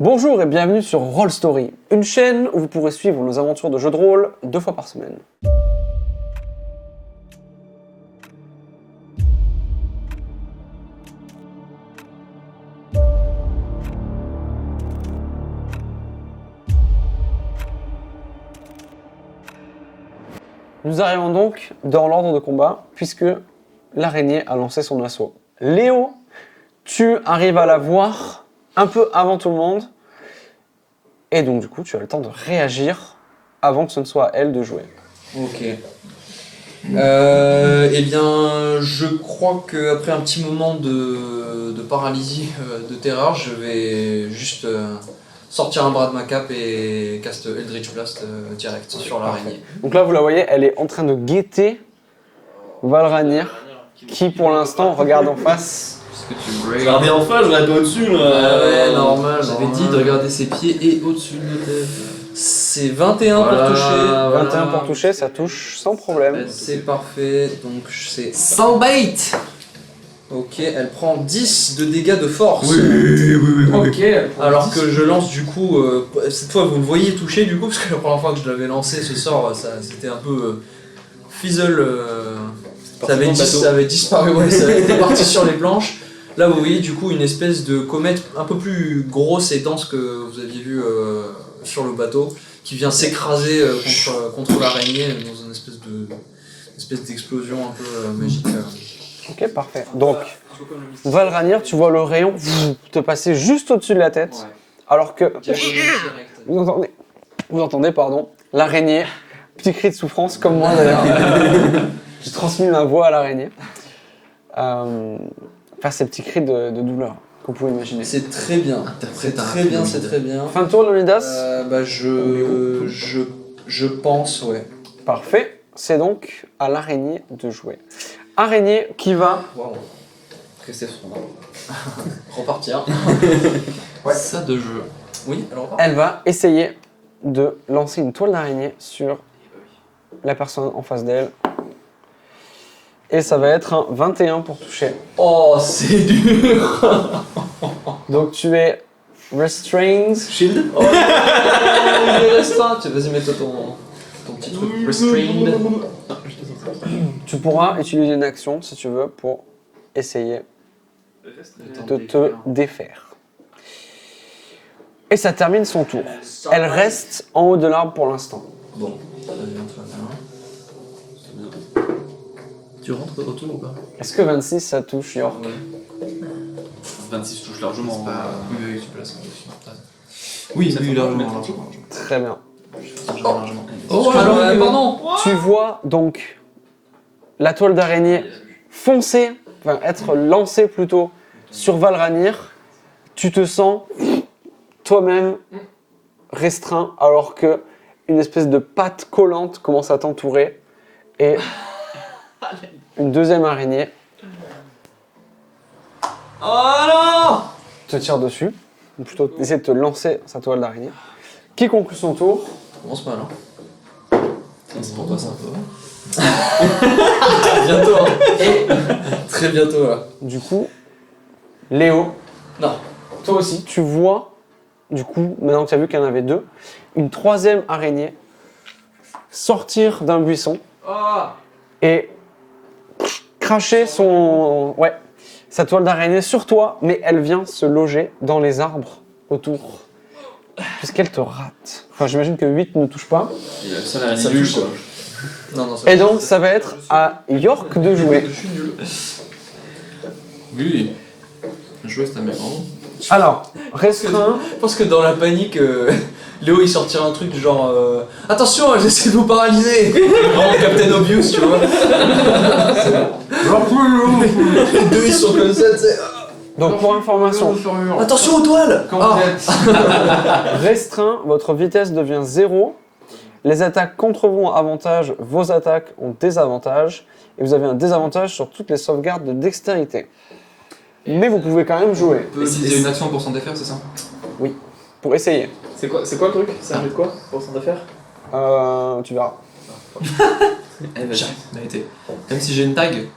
Bonjour et bienvenue sur Roll Story, une chaîne où vous pourrez suivre nos aventures de jeux de rôle 2 fois par semaine. Nous arrivons donc dans l'ordre de combat, puisque l'araignée a lancé son assaut. Léo, tu arrives à la voir un peu avant tout le monde, et donc du coup tu as le temps de réagir avant que ce ne soit à elle de jouer. Ok. Eh bien, je crois qu'après un petit moment de paralysie, de terreur, je vais juste sortir un bras de ma cape et cast Eldritch Blast direct sur l'araignée. Donc là vous la voyez, elle est en train de guetter Valranir, qui pour l'instant regarde en face. Regardez en face, je regarde au-dessus là. Ah ouais, normal, j'avais dit de regarder ses pieds et au-dessus de notre tête. C'est 21 pour toucher. 21 pour toucher, ça touche sans problème. C'est parfait, donc c'est sans bait. Ok, elle prend 10 de dégâts de force. Oui. Ok, alors que je lance du coup, cette fois vous le voyez toucher du coup, parce que la première fois que je l'avais lancé ce sort, c'était un peu fizzle, ça avait disparu, ouais, ça était parti sur les planches. Là vous voyez du coup une espèce de comète un peu plus grosse et dense que vous aviez vu sur le bateau, qui vient s'écraser contre l'araignée dans une espèce d'explosion un peu magique. Ok, parfait. Donc, Valranir, tu vois le rayon te passer juste au-dessus de la tête, alors que vous entendez, l'araignée, petit cri de souffrance comme moi d'ailleurs. J'ai transmis ma voix à l'araignée. Faire ces petits cris de douleur que vous pouvez imaginer. C'est très bien, c'est très bien. Fin de tour, Leonidas. Je pense, ouais. Parfait. C'est donc à l'araignée de jouer. Araignée qui va... Waouh. Rester sur son arbre. Repartir. Ouais. Ça de jeu. Oui, alors Elle va essayer de lancer une toile d'araignée sur la personne en face d'elle. Et ça va être un 21 pour toucher. Oh, c'est dur. Donc tu es restrained. Shield. Oh, il est restreint. Vas-y, mets-toi ton petit truc. Restrained. Tu pourras utiliser une action, si tu veux, pour essayer de te défaire. Et ça termine son tour. Elle reste en haut de l'arbre pour l'instant. Bon, très bien. Tu rentres autour ou pas? Est-ce que 26 ça touche, York? 26 touche largement. Oui, tu places. Oui, largement. Très bien. Oh, alors, pardon. Tu vois donc la toile d'araignée foncer, enfin être lancée plutôt sur Valranir. Tu te sens toi-même restreint alors que une espèce de patte collante commence à t'entourer et une deuxième araignée te tire dessus, ou plutôt essaie de te lancer sa toile d'araignée. Qui conclut son tour? Commence mal, hein. C'est pour toi, c'est un peu. Bientôt, hein. Très bientôt, là. Du coup, Léo, Non. toi aussi, tu vois, du coup, maintenant que tu as vu qu'il y en avait deux, une troisième araignée sortir d'un buisson et cracher sa toile d'araignée sur toi, mais elle vient se loger dans les arbres autour, puisqu'elle te rate. Enfin, j'imagine que 8 ne touche pas. Ça touche quoi. Non, Et donc, ça va être à York de jouer. Je suis nul. Oui. Jouer c'est un mec. Alors, restreint. Je pense que dans la panique, Léo il sortira un truc du genre attention, j'essaie de vous paralyser. Vraiment Captain Obvious, tu vois. Les deux ils sont comme ça, tu sais. Donc, pour information, Attention aux toiles. quand vous êtes restreint, votre vitesse devient 0. Les attaques contre vous ont avantage, vos attaques ont désavantage. Et vous avez un désavantage sur toutes les sauvegardes de dextérité. Mais vous pouvez quand même jouer. Et si c'est une action pour s'en défaire, c'est ça? Pour essayer. C'est quoi le truc? C'est un jeu de quoi pour s'en défaire? Tu verras. Eh ben, j'ai été. Même si j'ai une tag,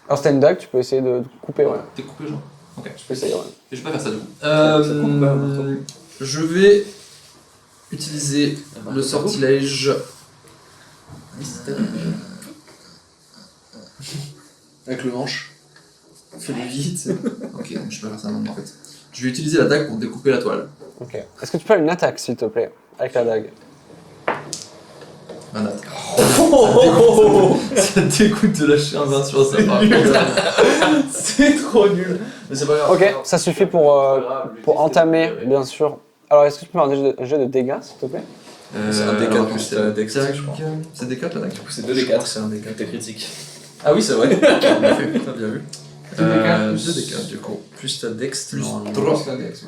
Alors, si t'as une dague, tu peux essayer de couper, ouais. t'es coupé genre. Je peux essayer, ouais. Et je vais pas faire ça du coup. coupe pas, marteau. Je vais utiliser le sortilège. Avec le manche. Fais-le vite. Ok, donc je peux faire ça maintenant en fait. Je vais utiliser la dague pour découper la toile. Ok. Est-ce que tu peux faire une attaque, s'il te plaît, avec la dague? Un attaque. Ça dégoûte de lâcher un 20 sur ça par contre. C'est trop nul. Mais c'est pas grave. Ok, ça suffit pour entamer, bien sûr. Alors, est-ce que tu peux faire un jet de dégâts, s'il te plaît? C'est un D4 alors, plus c'est ta dextérité, je crois. C'est D4 la dague. C'est 2 Je des crois 4. que c'est un D4. T'es critique. Ah oui, c'est vrai. En effet. T'as bien vu. 2D4 2D4 du coup. Plus ta dex, Plus normalement. 3 la dex.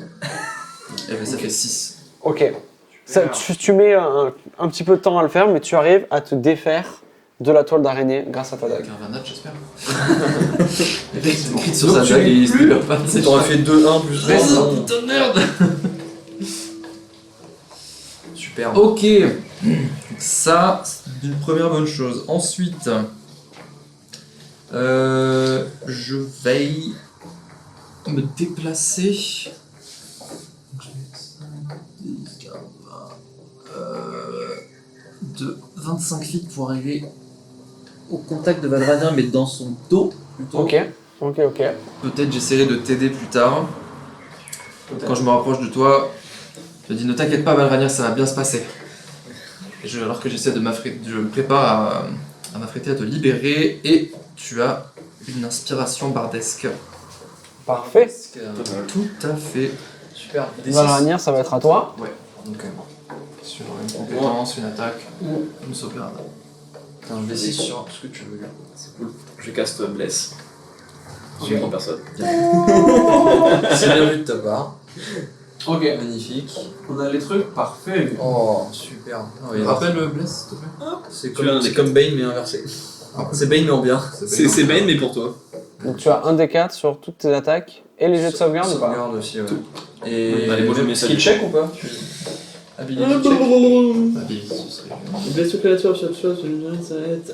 Et ben ça fait 6. Ok. Ça, tu mets un petit peu de temps à le faire, mais tu arrives à te défaire de la toile d'araignée grâce à ta Avec dague. un Vanat, j'espère. Le mec se crie sur Donc sa tu dague et lis il se plus. libère pas de ses T'aurais cheveux. fait 2-1 plus 3. Vas-y, putain de merde. Super. Ok. Ça, c'est une première bonne chose. Ensuite, je vais me déplacer. Donc, je vais 5, 10, 15, 20, de 25 feet pour arriver au contact de Valradin, mais dans son dos plutôt. Ok, ok. Peut-être j'essaierai de t'aider plus tard. Quand je me rapproche de toi, je dis ne t'inquiète pas Valrania, ça va bien se passer. Alors que j'essaie de m'affrêter, je me prépare à m'affrêter à te libérer et tu as une inspiration bardesque. Parfait. Tout à fait. Super. Valranir, ça va être à toi. Donc sur une compétence, une attaque ou une sauvegarde. T'as un D6 sur ce que tu veux. C'est cool. Je caste Bless. Je suis en personne. C'est bien vu de ta part. Ok. Magnifique. On a les trucs, parfait. Oh, super. Ah oui, Rappelle Bless, s'il te plaît. C'est Tu as un comme, c'est D4. comme Bane mais inversé. C'est Bane mais en bien. C'est Bane, mais pour toi. Donc tu as un D4 sur toutes tes attaques et les jets de sauvegarde ou pas? Sauvegarde aussi, ouais. Et Oui, allez, bon, je mets ça skill du check ou pas Ability check. Ability, ce serait bien. Bless your creature, cette chose,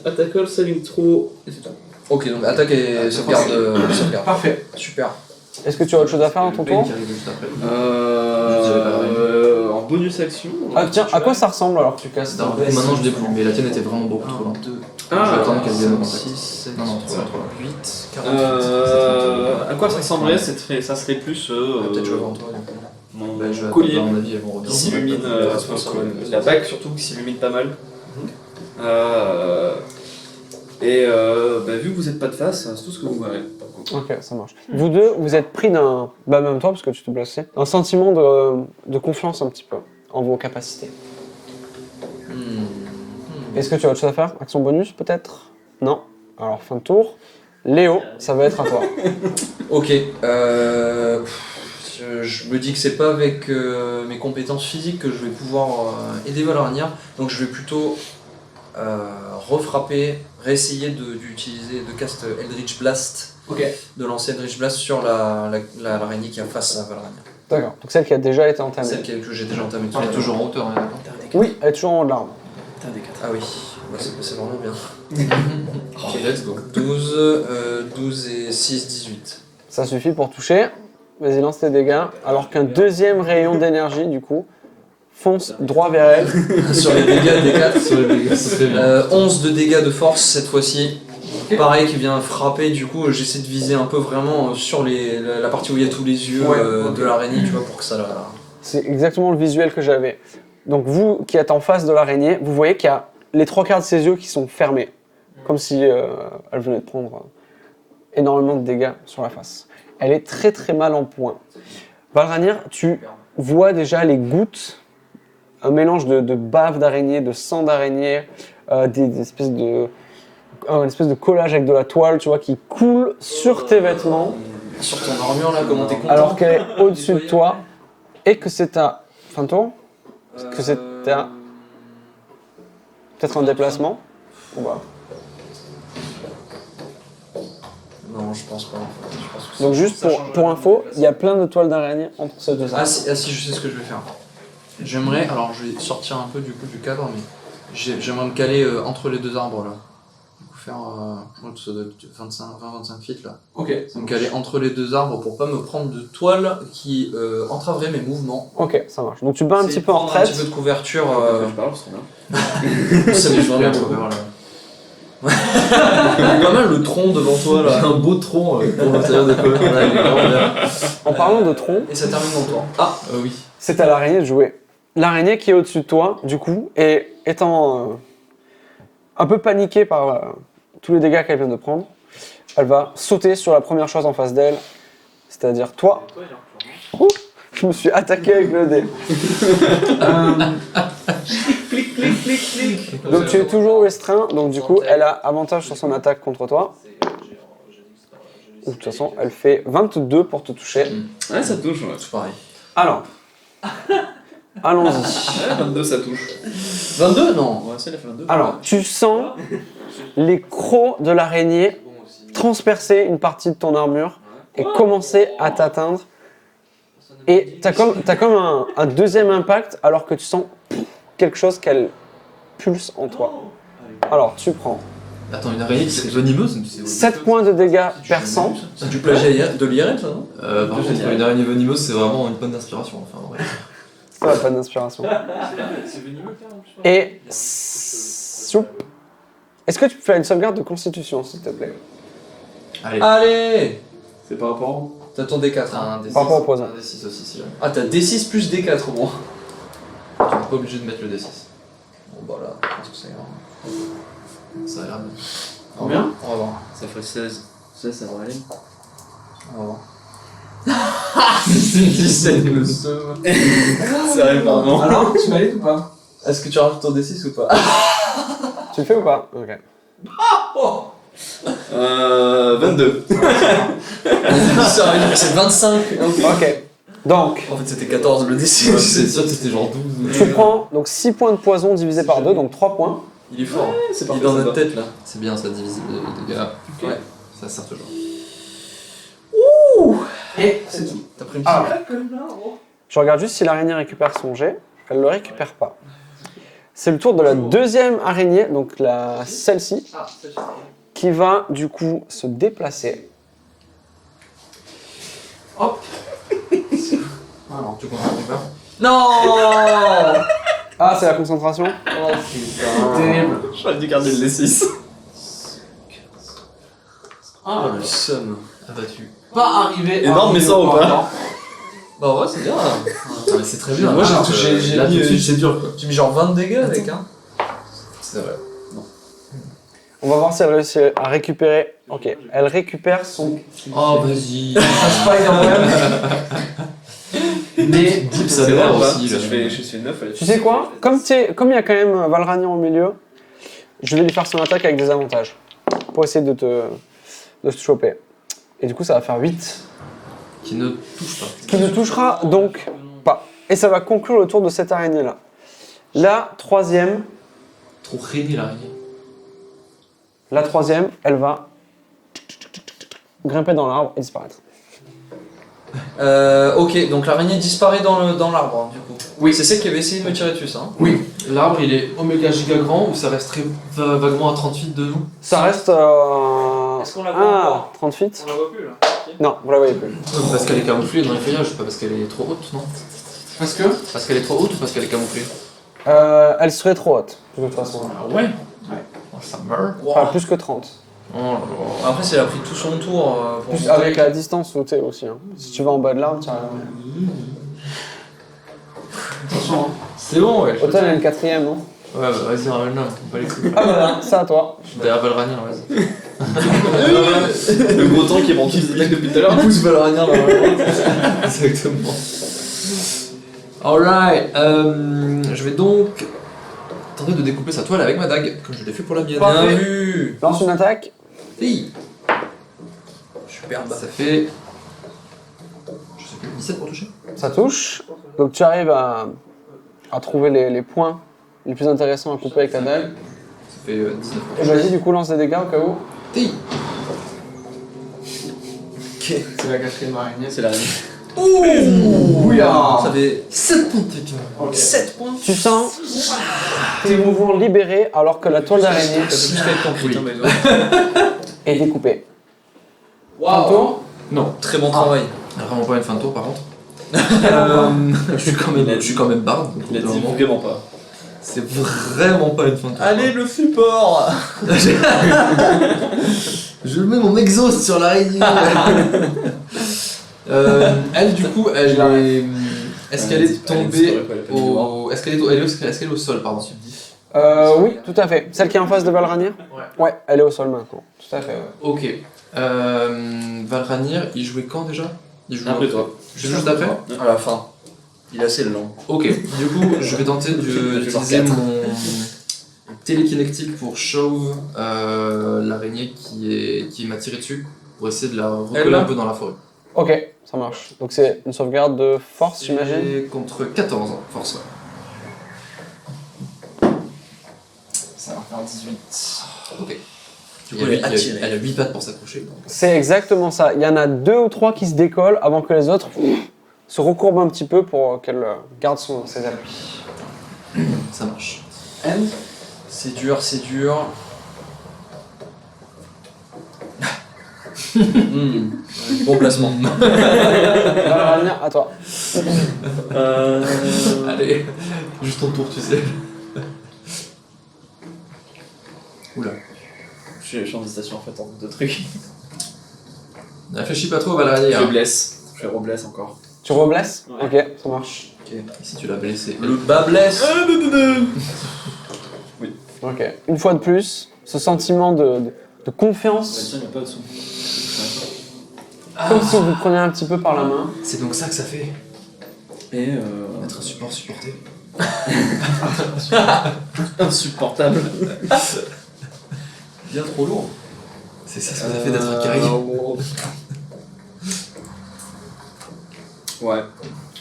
attack all, saving throw, et c'est tout. Ok, donc attaque et sauvegarde. Sauvegarde. Parfait. Super. Est-ce que tu as autre chose à faire dans ton Le Bane tour? qui arrive juste après. En bonus action. Ah tiens, à quoi ça ressemble alors que tu casses Non, maintenant je l'ai plus, mais la tienne était vraiment beaucoup trop lente. Je vais attendre qu'elle vienne en contact. 6, 7, Non, non, trop lent. 8, 48. À quoi ça ressemblerait? Ça serait plus. Peut-être je vais avant toi. Mon Bah, je vais collier attendre, à mon avis, elles vont revenir. qui s'illumine. La bague surtout qui s'illumine pas mal. Vu que vous n'êtes pas de face, c'est tout ce que vous verrez. Ok, ça marche. Vous deux, vous êtes pris d'un, même toi parce que tu te blessais, un sentiment de confiance un petit peu en vos capacités. Est-ce que tu as autre chose à faire? Action bonus peut-être? Non. Alors fin de tour. Léo, ça va être à toi. Ok. Je me dis que c'est pas avec mes compétences physiques que je vais pouvoir aider Valrania, donc je vais plutôt refrapper, réessayer d'utiliser, de cast Eldritch Blast, de lancer Eldritch Blast sur l'araignée qui est face à Valrania. D'accord. Donc celle qui a déjà été entamée. Celle que j'ai déjà entamée tout à Elle est l'heure. toujours en hauteur, on est d'accord. Oui, elle est toujours en haut de l'arbre. Ah oui, bah, c'est vraiment bien. Ok, let's go. 12 et 6, 18. Ça suffit pour toucher. Vas-y, lance tes dégâts. Alors qu'un deuxième rayon d'énergie, du coup, fonce droit vers elle. Sur les dégâts, des 4. Sur les dégâts, ce serait bien. 11 de dégâts de force cette fois-ci. Pareil, qui vient frapper, du coup j'essaie de viser un peu vraiment sur la partie où il y a tous les yeux de l'araignée, tu vois, pour que ça la... C'est exactement le visuel que j'avais. Donc vous qui êtes en face de l'araignée, vous voyez qu'il y a les 3/4 de ses yeux qui sont fermés. Comme si elle venait de prendre énormément de dégâts sur la face. Elle est très très mal en point. Valranir, tu vois déjà les gouttes, un mélange de bave d'araignée, de sang d'araignée, des espèces de... une espèce de collage avec de la toile, tu vois, qui coule sur tes vêtements, Sur ton armure là, comment t'es content? alors qu'elle est au-dessus de toi, et que c'est à... Fin de tour? Que c'est à... Peut-être un déplacement? Ou pas. Non, je pense pas. Je pense que Donc ça- juste ça change pour la info, il y a déplacement. plein de toiles d'araignée entre ces deux arbres. Ah si, je sais ce que je vais faire. J'aimerais, alors je vais sortir un peu du coup du cadre, mais j'aimerais me caler entre les deux arbres là. Du coup faire. Ça doit être 20-25 feet là. Ok. Donc elle est entre les deux arbres pour pas me prendre de toile qui entraverait mes mouvements. Ok, ça marche. Donc tu bats un C'est petit peu en prendre un retraite. petit peu de couverture. Je parle, c'est bien. Ça met vraiment cover là. pas mal le tronc devant toi là. Un beau tronc pour l'intérieur de cover. Là, il est vraiment bien. En parlant de tronc, Et ça termine mon tour. Ah, Oui. c'est à l'araignée de jouer. L'araignée qui est au-dessus de toi, du coup, et étant un peu paniquée par tous les dégâts qu'elle vient de prendre, elle va sauter sur la première chose en face d'elle, c'est-à-dire toi. Ouh, je me suis attaqué avec le dé. Clic, clic, clic, clic. Donc tu es toujours restreint, donc du coup, elle a avantage sur son attaque contre toi. De toute façon, elle fait 22 pour te toucher. Ouais, ça touche, ouais. C'est pareil. Alors, allons-y. Ouais, 22, ça touche. 22 non. Ouais, ça, il a fait 22. Alors, tu sens les crocs de l'araignée transpercer une partie de ton armure et commencer à t'atteindre. Et t'as comme un deuxième impact alors que tu sens quelque chose qu'elle pulse en toi. Alors, tu prends Attends, une araignée qui serait venimeuse 7 points de dégâts perçants. C'est du plagiat de l'IRL ça non? Par contre, une araignée venimeuse, c'est vraiment une bonne inspiration. Enfin, ouais. Ça va, pas d'inspiration. C'est venimeux, en plus. Et... soup. Est-ce que tu peux faire une sauvegarde de constitution, s'il te plaît? Allez. Allez. C'est par rapport. T'as ton D4. T'as un D6. Par rapport au poison. Un D6 aussi, si jamais. Ah, t'as D6 plus D4 au moins. Tu n'es pas obligé de mettre le D6. Bon bah là, je pense que c'est grave. Ça ira bien. Combien? On va voir. Ça ferait 16. 16, ça va aller. On va voir. C'est une 17 le seum. Ça arrive, pardon. Alors, tu valides ou pas? Est-ce que tu rajoutes ton D6 ou pas? Tu le fais ou pas? Ok. 22. Sérieux, c'est 25. Ok. Donc, En fait, c'était 14 le D6. Ouais, c'est sûr que c'était genre 12. tu prends donc 6 points de poison divisé par 2, donc 3 points. Il est fort. c'est Il est parfait, dans ça notre va. tête là. C'est bien, ça divise les dégâts. Ouais. Ça sert toujours. Et c'est tout. T'as pris une Ah. petite. Je regarde juste si l'araignée récupère son jet. Elle le récupère pas. C'est le tour de la deuxième araignée, donc celle-ci, qui va du coup se déplacer. Hop. Alors, tu comprends pas? Non. Ah, c'est la concentration? Oh putain. Terrible. J'aurais dû garder le D6. Oh le seum. Abattu. Pas arrivé. Énorme, mais ça ou pas? Bah ouais, c'est bien. Ah, mais c'est très bien. Moi, j'ai Ah, touché- j'ai là, mis, tout de suite, c'est dur quoi. Tu mets genre 20 de dégâts avec hein. C'est vrai. On va voir si elle réussit à récupérer. Ok, elle récupère son Oh, vas-y. Spider-Man. Mais Deep, Ça ça va a ou pas? aussi. Si là. je fais 9, tu sais quoi? Comme il y a quand même Valranian au milieu, je vais lui faire son attaque avec des avantages. Pour essayer de te choper. Et du coup, ça va faire 8. Qui ne touche pas. Qui ne touchera donc pas. Et ça va conclure le tour de cette araignée-là. La troisième, Trop rainé l'araignée. elle va grimper dans l'arbre et disparaître. Ok, donc l'araignée disparaît dans l'arbre, hein, du coup. Oui. C'est celle qui avait essayé de me tirer dessus, ça. Hein. Oui, l'arbre il est oméga giga grand ou ça reste très vaguement à 30 feet de nous. Ça reste... Est-ce qu'on la voit encore 30 feet. On la voit plus là. Non, vous la voyez plus. Parce qu'elle est camouflée dans les feuillages, pas parce qu'elle est trop haute, non? Parce que Parce qu'elle est trop haute ou parce qu'elle est camouflée? elle serait trop haute, de toute façon. Ah ouais? Oh, ça meurt. Enfin, plus que 30. Oh là là. Après, si elle a pris tout son tour pour Plus monter. avec la distance où t'es aussi. Hein. Si tu vas en bas de l'arbre, tu arrives. Attention, hein. C'est bon, ouais. Automne a une quatrième, non? Ouais, bah vas-y, ramène-la, on va les coups. Ah voilà, c'est à toi. Je suis derrière Valrania, vas-y. Le gros temps qui est vendu des attaques depuis tout à l'heure. Pousse Valrania dans Exactement. Alright, je vais donc tenter de découper sa toile avec ma dague, comme je l'ai fait pour la mienne. Bien vu. Lance une attaque. Hey. Superbe. Ça fait... Je sais plus, 17 pour toucher. Ça touche. Donc tu arrives à trouver les points les plus intéressants à couper avec ta dague. Ça fait 19 pour Et vas-y, du coup, lance des dégâts au cas où. Hey. Ok. C'est la quatrième araignée. C'est l'araignée. Ouh. Ouya. Ça fait 7 points de dégâts. 7 points. Tu sens tes mouvements libérés alors que la toile d'araignée T'as plus fait ton crit, hein, mais ouais. est découpée. Waouh. Tour. Non. Très bon travail. Vraiment pas une fin de tour par contre. Je suis quand même barde. donc Il a au bout dit d'un moment, vraiment pas. c'est vraiment pas une fin de tour. Allez, le support. Je mets mon exhaust sur l'araignée. Elle du coup, elle est. Est-ce qu'elle est tombée au. Est-ce qu'elle est au sol, pardon. Oui, tout à fait. Celle qui est en face de Valranir. Ouais, elle est au sol maintenant. Tout à fait. Ouais. Ok. Valranir, il jouait quand déjà? Il jouait Après toi. Juste après? À la fin. Il est assez lent. Ok. Du coup, je vais tenter d'utiliser mon télékinétique pour shove l'araignée qui m'a tiré dessus pour essayer de la recoller Elle, là un peu dans la forêt. Ok, ça marche. Donc c'est une sauvegarde de force, j'imagine. Et contre 14 ans, force. Ça va faire 18. Ok. Du Il coup, avait attiré. elle a 8 pattes pour s'accrocher. donc. C'est exactement ça. Il y en a 2 ou 3 qui se décollent avant que les autres se recourbent un petit peu pour qu'elle garde ses appuis. Ça marche. C'est dur, c'est dur. Bon placement. Valranir, à toi. Allez, juste ton tour, tu sais. Oula. Je suis en hésitation en fait entre deux trucs. Ne réfléchis pas trop, Valérien. Je blesse. Je reblesse encore. Tu reblesses. Ouais. Ok, ça marche. Ok, ici tu l'as blessé. Le bas blesse. Ok. Une fois de plus, ce sentiment de confiance, Tiens, il n'y a pas de son. comme si vous preniez un petit peu par la main. C'est donc ça que ça fait, Et être un support supporté. insupportable. Bien trop lourd. C'est ça ce que ça fait d'être un carry. Ouais.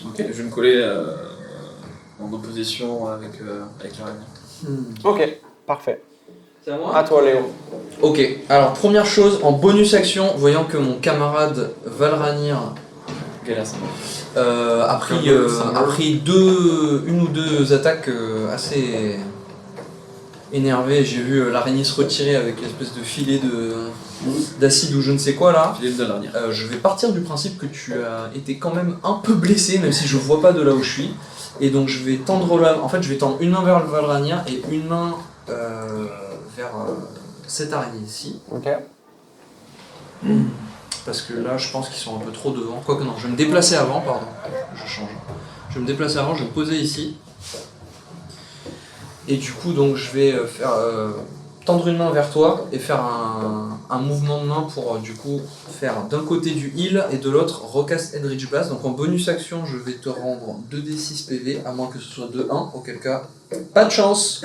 Ok. Je vais me coller en opposition avec l'araignée. Ok, parfait. C'est à moi. À toi, Léo. Ok, alors première chose, en bonus action, voyant que mon camarade Valranir Galère, ça a pris une ou deux attaques assez énervées, j'ai vu l'araignée se retirer avec l'espèce de filet d'acide ou je ne sais quoi là. Filet de l'araignée. Je vais partir du principe que tu as été quand même un peu blessé, même si je vois pas de là où je suis. Et donc je vais tendre je vais tendre une main vers le Valranir et une main vers cette araignée ici. Ok. Parce que là, je pense qu'ils sont un peu trop devant. Quoique non, je vais me déplacer avant, pardon. Je change. Je vais me déplacer avant, je vais me poser ici. Et du coup, donc, je vais tendre une main vers toi et faire un mouvement de main pour, du coup, faire d'un côté du heal et de l'autre recast Eldritch Blast. Donc en bonus action, je vais te rendre 2d6 PV, à moins que ce soit 2-1, auquel cas, pas de chance.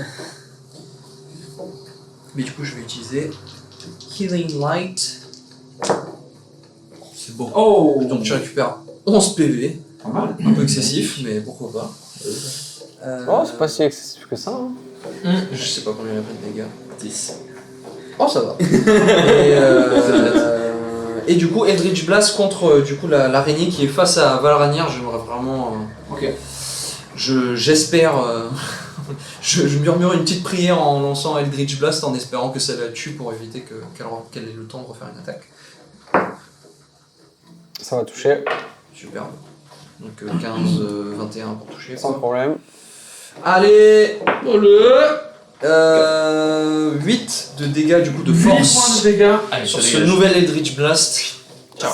Mais du coup, je vais utiliser Healing Light. C'est bon. Oh. Donc tu récupères 11 PV, Pas mal. un peu excessif, mais pourquoi pas. Oh, c'est pas si excessif que ça. Hein. Je sais pas combien il a pris de dégâts. 10. Oh, ça va. Et du coup, Eldritch Blast contre du coup l'araignée qui est face à Valranir. J'aimerais vraiment. Ok. J'espère. Je murmure une petite prière en lançant Eldritch Blast en espérant que ça la tue pour éviter qu'elle ait le temps de refaire une attaque. Ça va toucher, Super. Donc 15-21 pour toucher. sans Quoi. problème. Allez, 8 de dégâts du coup de force dégâts. sur ce nouvel Eldritch Blast.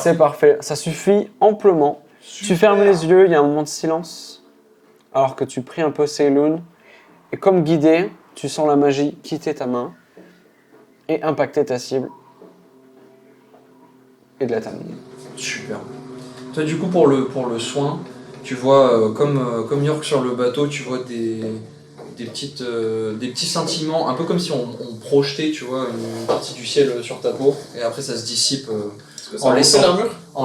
C'est parfait, ça suffit amplement. Tu fermes les yeux, il y a un moment de silence, alors que tu pries un peu Seiloun, et comme guidé, tu sens la magie quitter ta main et impacter ta cible et de la terminer. Super. Toi du coup pour le soin, tu vois comme York sur le bateau, tu vois des petits sentiments, un peu comme si on projetait, tu vois, une partie du ciel sur ta peau, et après ça se dissipe en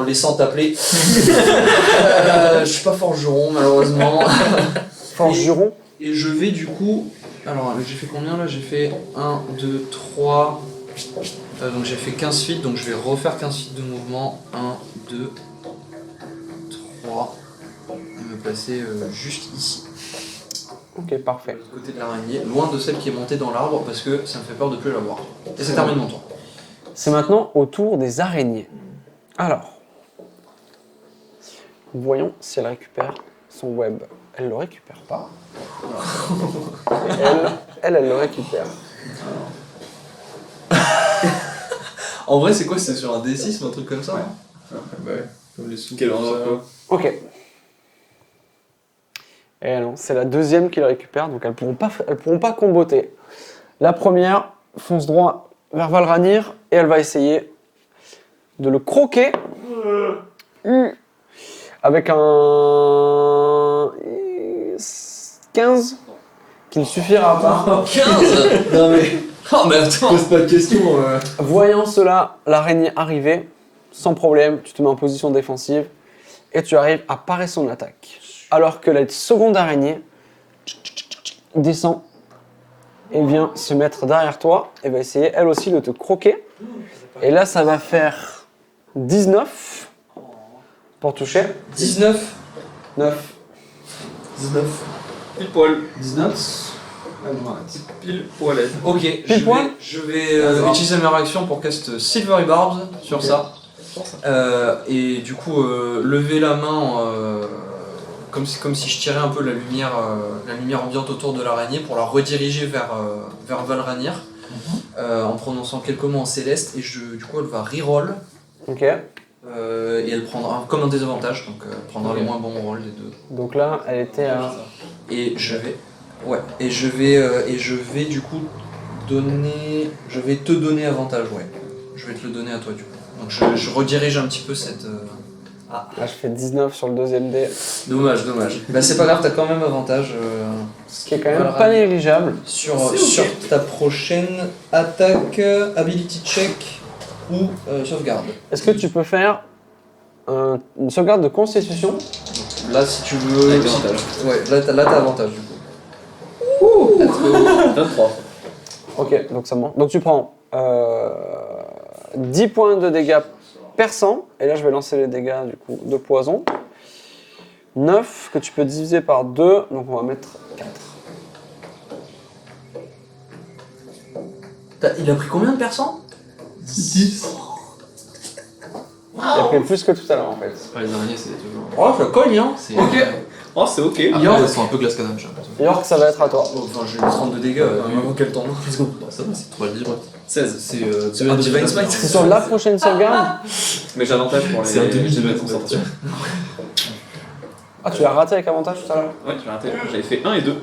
laissant t'appeler. Je suis pas forgeron malheureusement. Forgeron. Et je vais du coup. Alors j'ai fait combien là? J'ai fait 1, 2, 3. Donc j'ai fait 15 feet, donc je vais refaire 15 feet de mouvement. 1, 2, 3 et me placer juste ici, Ok, parfait. du côté de l'araignée, loin de celle qui est montée dans l'arbre parce que ça me fait peur de plus la voir. Et c'est terminé mon tour. C'est maintenant au tour des araignées. Alors, voyons si elle récupère son web. Elle le récupère pas. Elle le récupère. En vrai, c'est quoi? C'est sur un D6 ou un truc comme ça? Bah ouais. Comme les sous. Quel endroit quoi. Ok. Et non, c'est la deuxième qui le récupère, donc elles pourront pas comboter. La première fonce droit vers Valranir et elle va essayer de le croquer avec un 15 qui ne suffira pas. 15. Non mais... Oh mais attends. Pose pas de questions. Voyant cela, l'araignée arriver, sans problème, tu te mets en position défensive et tu arrives à parer son attaque. Alors que la seconde araignée descend et vient se mettre derrière toi et va essayer elle aussi de te croquer. Et là, ça va faire 19 pour toucher. 19. 9. 19. Pile poil. 19. Pile poilette. Ok, Pile poil. je vais utiliser ma réaction pour cast Silvery Barbs sur ça. Et du coup, lever la main comme si je tirais un peu la lumière ambiante autour de l'araignée pour la rediriger vers Valranir en prononçant quelques mots en céleste. Et du coup, elle va reroll. Ok. Et elle prendra comme un désavantage, donc elle prendra le moins bon rôle des deux. Donc là, elle était à... Et je vais. Ouais, et je vais du coup donner. Je vais te donner avantage, ouais. Je vais te le donner à toi du coup. Donc je redirige un petit peu cette. Là, je fais 19 sur le deuxième dé. Dommage. Bah c'est pas grave, t'as quand même avantage Ce qui est quand même pas négligeable. sur ta prochaine attaque, ability check ou sauvegarde. Est-ce que tu peux faire une sauvegarde de constitution? Là si tu veux. Avec avantage. Ouais, là t'as avantage du coup. 23. Ok, donc ça monte. Donc tu prends 10 points de dégâts perçants. Et là, je vais lancer les dégâts du coup de poison. 9 que tu peux diviser par 2. Donc on va mettre 4. Il a pris combien de percents? 10. Il a pris plus que tout à l'heure en fait. Les araignées, c'est toujours. Oh, ça cogne hein. C'est... Ok. Oh, c'est ok. Après, elles sont un peu glace canam, j'ai l'impression. York, ça va être à toi. Enfin, j'ai eu 32 dégâts avant qu'elle tombe. Let's go. Bah, ça va, c'est 3 livres. 16. C'est un Divine Smite. C'est sur la prochaine sauvegarde. Mais j'ai avantage pour les. C'est un demi de les mètre en fait. sortir. Ah, tu l'as raté avec avantage tout à l'heure? Ouais, j'ai raté. J'avais fait 1 et 2.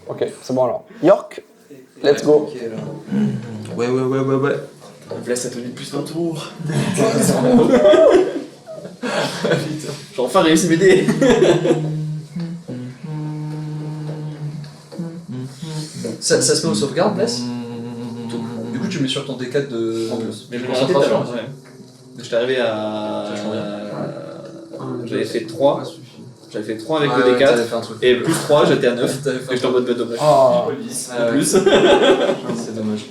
Ok, c'est bon alors. York, let's go. Ok, là. Ouais. Là, ça tenait plus d'un tour. J'ai enfin réussi mes dés. Ça se met au sauvegarde, Bless? Du coup, tu mets sur ton D4 de. Mais je de l'ai raté tout à concentration. l'heure, ouais. J'étais arrivé à. J'avais fait 3. J'avais fait 3 avec Ouais, le ouais, t'avais D4. fait un truc. Et plus 3, j'étais à 9. T'avais fait Et j'étais en mode bête dommage. Oh. Ah, En ouais. plus. C'est dommage.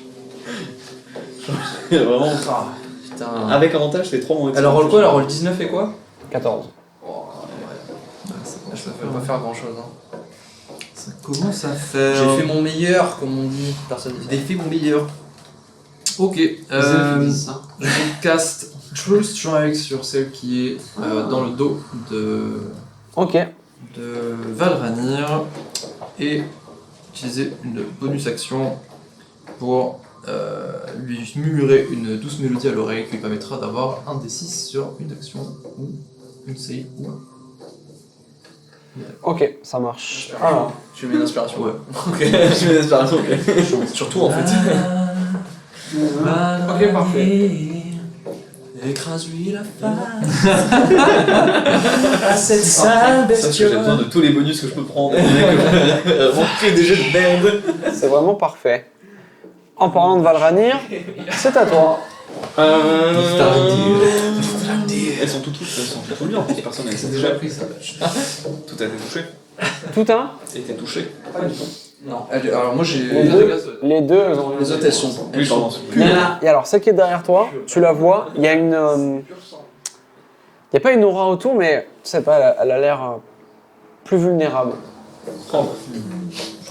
Vraiment. Ah, putain. Avec avantage, c'était 3 moins. Elle roll quoi? Elle roll 19 et quoi? 14. Oh, ouais. Je peux pas faire grand chose. Hein. Ça commence à faire. J'ai fait mon meilleur, comme on dit. Personne dit ça. J'ai fait mon meilleur. Ok. Je caste True Strike sur celle qui est dans le dos Ok. de Valranir et utiliser une bonus action pour lui murmurer une douce mélodie à l'oreille qui lui permettra d'avoir un D6 sur une action ou une save ou Ok, ça marche. Alors, Tu mets une inspiration. Ouais. Ok, tu mets une inspiration, ok. Surtout en fait. ok, parfait. Écrase-lui la face à cette sale Ça, parce que j'ai besoin bestiole. de tous les bonus que je peux prendre. Vraiment que des jeux de merde. C'est vraiment parfait. En parlant de Valranir, c'est à toi. Elles sont toutes bien en plus, personne n'a déjà pris ça. Tout a été touché. Tout un. Était touché. Non, alors moi j'ai. Les deux, elles ont Les autres elles sont. Oui, pardon. Et alors, celle qui est derrière toi, tu la vois, il y a Il n'y a pas une aura autour, mais je sais pas, elle a l'air plus vulnérable. Je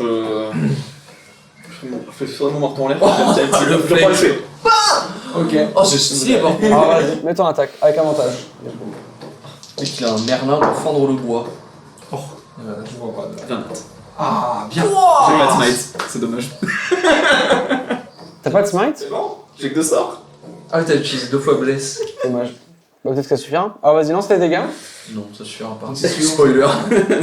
fais mon marteau en l'air. Le fais. le fait. Ok. Oh, c'est stylé, par contre. Alors vas-y, mets ton attaque, avec avantage. Et qu'il a un merlin pour fendre le bois. Je vois pas. 20. Ah, bien. J'ai pas de smite, c'est dommage. T'as pas de smite? C'est bon, j'ai que 2 sorts. Ah, t'as utilisé 2 fois bless. Dommage. Bah peut-être que ça suffira. Alors vas-y, lance les dégâts. Non, ça suffira pas. C'est sûr. Spoiler.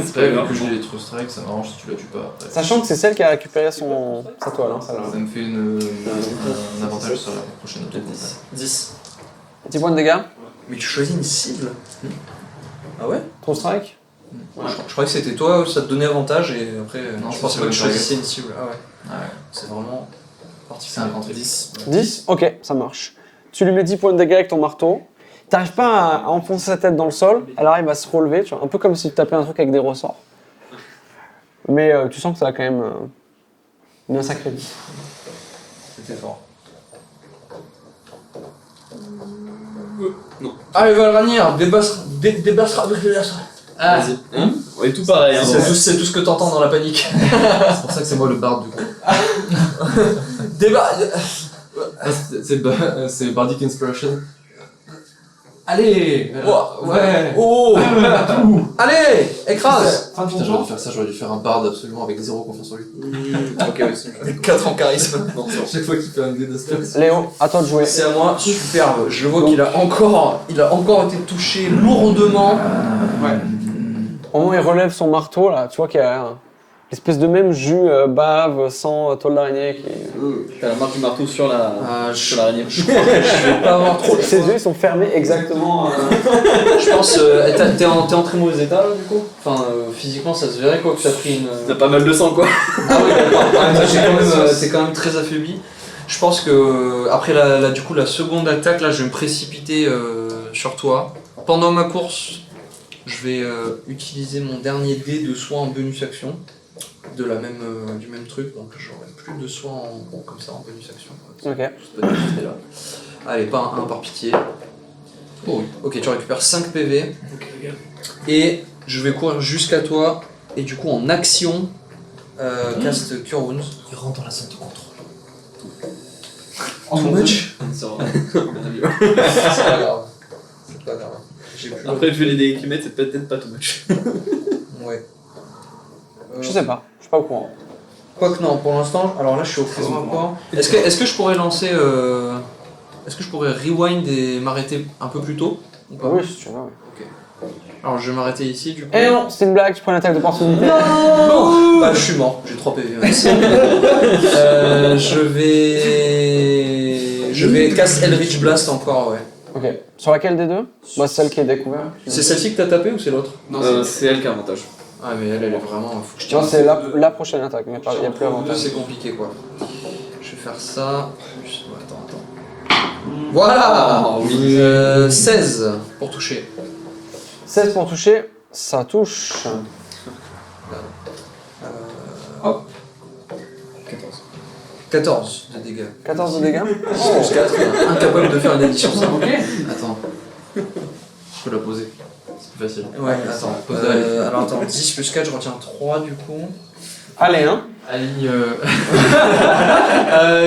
C'est pas grave que j'ai les true strike, ça m'arrange si tu la tues pas après. Sachant que c'est celle qui a récupéré sa toile, hein, celle-là. Ça me fait un avantage sur la prochaine attaque. 10. Petit point de dégâts. Mais tu choisis une cible. Ah ouais? True strike. Je croyais que c'était toi, ça te donnait avantage et après Non, je pensais c'est pas que tu sur le choisissais une cible. Ah ouais. Ouais. C'est vraiment C'est particulier. un cantrip. 10. 10. Ok, ça marche. Tu lui mets 10 points de dégâts avec ton marteau. T'arrives pas à enfoncer sa tête dans le sol, elle arrive à se relever, tu vois, un peu comme si tu tapais un truc avec des ressorts. Mais tu sens que ça a quand même mis un sacré vie. C'était fort. Non. Allez, Valranir, débassera. Ah, Vas-y. Hein on est tout pareil. Hein, c'est tout ce que t'entends dans la panique. C'est pour ça que c'est moi le bard du coup. Débat. Ah, c'est Bardic Inspiration. Allez Ouais Oh allez, écrase. Ah putain, j'aurais dû faire ça, j'aurais dû faire un bard absolument avec 0 confiance en lui. Ok, oui, c'est 4 en charisme. bon. Chaque fois qu'il fait un dé d'aspect. Léo, à toi de jouer. C'est à moi, superbe. Je vois qu'il a encore été touché lourdement. Ouais. Au moment où il relève son marteau, là, tu vois qu'il y a l'espèce de même jus bave, sang, toile d'araignée qui... T'as la marque du marteau sur Je l'araignée. je vais pas avoir trop de Ses yeux ils sont fermés exactement. Je pense, t'es en très mauvais état là du coup. Enfin, physiquement ça se verrait quoi que t'as pris une. T'as pas mal de sang quoi. Ah oui, d'accord. T'es quand même très affaibli. Je pense que après du coup la seconde attaque là, je vais me précipiter sur toi. Pendant ma course, je vais utiliser mon dernier dé de soin en bonus action. Du même truc, donc j'aurai plus de soins comme ça en bonus action. Ok. C'est pas difficile, là. Allez, pas un par pitié. Oh oui. Ok, tu récupères 5 PV. Et je vais courir jusqu'à toi. Et du coup, en action, cast Cure Wounds. Il rentre dans la zone de contrôle. Too much? C'est C'est pas grave. C'est pas grave. J'ai plus Après, vu les dégâts qu'ils mettent, c'est peut-être pas too much. Ouais. Je sais pas, je suis pas au courant. Quoique non, pour l'instant, alors là je suis au fond encore. Est-ce que je pourrais lancer. Est-ce que je pourrais rewind et m'arrêter un peu plus tôt ou pas? Oui, si tu veux. Ouais. Alors je vais m'arrêter ici du coup. Eh non, c'est une blague, tu prends une attaque d'opportunité. Non bah je suis mort, j'ai 3 PV. Merci. Je vais cast Eldritch Blast encore, ouais. Ok. Sur laquelle des deux? Bah, celle qui est découverte. C'est celle-ci que t'as tapé ou c'est l'autre? Non, C'est elle qui a avantage. Ah mais elle est vraiment. Faut que je Non, tire. c'est la prochaine attaque, mais il n'y a plus Deux, avantage. c'est compliqué quoi. Je vais faire ça. Ouais, attends. Voilà Oh, oui. 16 pour toucher. 16 pour toucher, ça touche. Hop. 14 de dégâts. 14 de dégâts. 10 plus 4, incapable de faire une addition ça. Ok. Attends. Je peux la poser. C'est plus facile. Ouais, attends. Pose Alors attends, 10 plus 4, je retiens 3 du coup. Allez, hein. Aligne.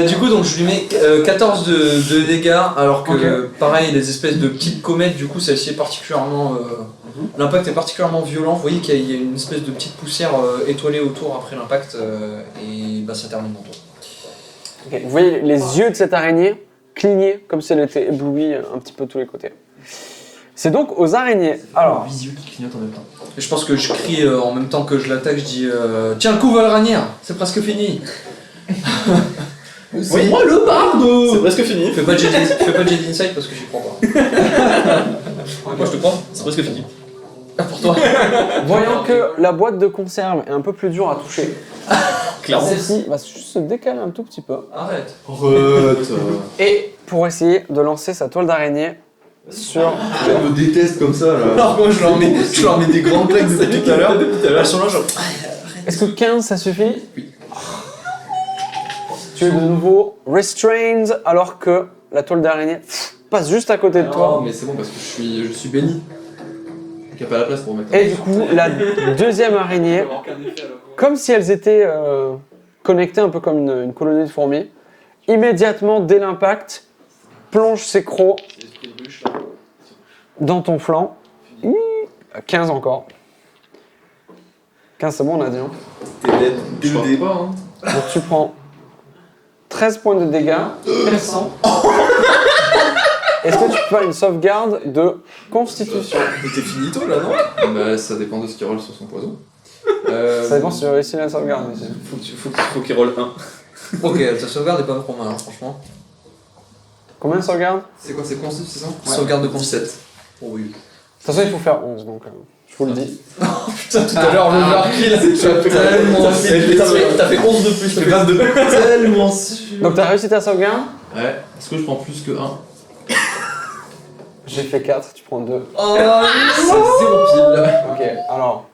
Du coup, donc je lui mets 14 de dégâts, alors que pareil, les espèces de petites comètes, du coup, celle-ci est particulièrement. L'impact est particulièrement violent. Vous voyez qu'il y a une espèce de petite poussière étoilée autour après l'impact, et bah, ça termine mon tour. Ok. Vous voyez les yeux de cette araignée cligner comme si elle était éblouie un petit peu de tous les côtés. C'est donc aux araignées. Alors, Les yeux qui clignotent en même temps. Et je pense que je crie en même temps que je l'attaque, je dis tiens le coup Valranir, c'est presque fini. C'est moi le bardo. C'est presque fini. Fais pas de jet d'insight parce que j'y crois pas. Moi je te crois, c'est presque fini. Pour toi. voyant que la boîte de conserve est un peu plus dure à toucher, Clairement. celle-ci va juste se décaler un tout petit peu. Arrête. Et pour essayer de lancer sa toile d'araignée sur... Elle me déteste comme ça là. Alors moi je leur mets des grandes claques depuis tout à l'heure. Elles sont là genre. Est-ce que 15 ça suffit? Oui. Tu es de nouveau restrained alors que la toile d'araignée passe juste à côté de Non, toi. mais c'est bon parce que je suis béni. n'y a pas la place pour mettre. Et du coup, la deuxième araignée, comme si elles étaient connectées un peu comme une colonie de fourmis, immédiatement, dès l'impact, plonge ses crocs dans ton flanc. 15 encore. 15, c'est bon, on a dit. Hein. T'es dead dès Je le crois début. pas, hein. Donc tu prends 13 points de dégâts, perçant. Est-ce que tu peux faire une sauvegarde de constitution? Mais t'es finito là, non? Bah, ça dépend de ce qu'il roule sur son poison. Ça dépend si tu réussis la sauvegarde. Aussi. Faut qu'il roll 1. Ok, ta sauvegarde est pas trop mal, hein, franchement. Combien de sauvegardes? C'est quoi, c'est consti, c'est ça? Sauvegarde de con 17. Oh oui. De toute façon, il faut faire 11, donc je vous le dis. Putain, tout à l'heure, l'overkill, tu as tellement T'as fait 11 de plus, je fais 22. Tellement sûr. Donc t'as réussi ta sauvegarde? Ouais. Est-ce que je prends plus que 1? J'ai fait 4, tu prends 2. Oh, c'est 0 pile. Ok, alors,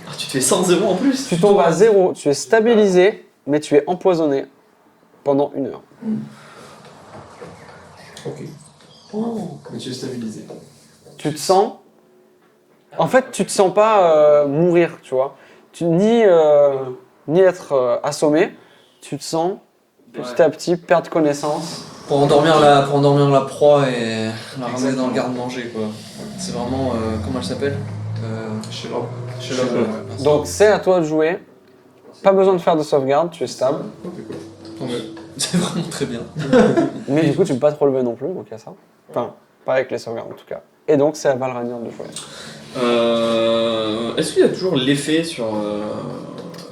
Ah, tu te fais 100-0 en plus. tu tombes à 0, tu es stabilisé, mais tu es empoisonné pendant 1 heure. Ok. Mais tu es stabilisé. Tu te sens... En fait, tu te sens pas mourir, tu vois. Ni être assommé, tu te sens petit à petit perdre connaissance. Pour endormir la proie et la ramener dans le garde-manger, quoi. C'est vraiment. Comment elle s'appelle Sherlock. Sherlock. Ouais. Donc c'est à toi de jouer. Pas besoin de faire de sauvegarde, tu es stable. Ok, cool. Tant mieux. C'est vraiment très bien. Mais du coup, tu peux pas te relever non plus, donc il y a ça. Enfin, pas avec les sauvegardes en tout cas. Et donc c'est à Valranian de jouer. Est-ce qu'il y a toujours l'effet sur.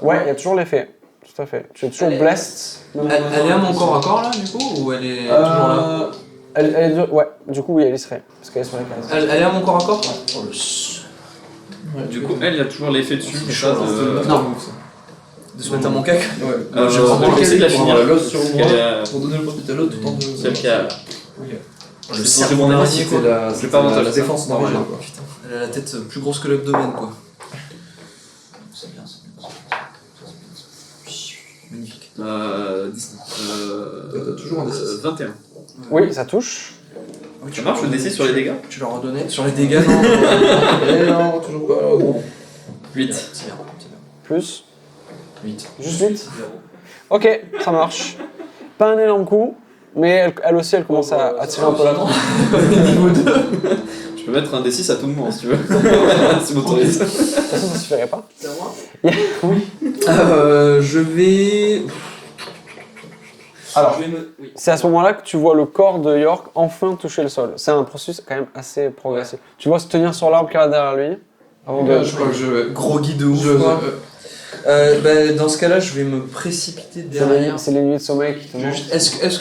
Ouais, il y a toujours l'effet. Tout à fait. Tu es toujours blessed. Elle est à mon corps à corps là, du coup, ou elle est toujours là Elle est ouais, du coup, oui, elle y serait. Parce qu'elle est sur les cases. elle est à mon corps à corps Oh le Du coup, elle, il y a toujours l'effet dessus. C'est mais chaud, ça, hein, c'était le master non. move, ça. De se mettre à mon cac Ouais. je vais prendre essayer de la finir. la losse sur Parce moi, qu'elle est, pour donner le profit à l'autre tout en deux. Celle qui a. Je sais mon araignée, C'était quoi. la, C'est pas avantageux, la ça. défense normale, quoi. Putain, elle a la tête plus grosse que l'abdomen, quoi. C'est bien, c'est bien. Magnifique. 19. T'as toujours un D6. 21. Oui, ça touche. Oui, Ça marche le DC sur les dégâts? Tu leur redonnais sur les dégâts, non Eh non, toujours pas. 8. C'est bien, c'est bien. Plus. 8. Juste 8. Ok, ça marche. Pas un énorme coup, mais elle aussi, elle commence à tirer un peu la tronche. Niveau 2. Je peux mettre un D6 à tout moment si tu veux. C'est m'autorise. De toute façon, ça suffirait pas. C'est à moi Oui. Je vais. Alors, Oui. c'est à ce moment-là que tu vois le corps de York enfin toucher le sol. C'est un processus quand même assez progressif. Tu vois se tenir sur l'arbre qui est derrière lui. Avant de... Je crois que je. Gros guide de ouf, Je. quoi. Dans ce cas-là, je vais me précipiter derrière. C'est les nuits de sommeil qui te mangent. Est-ce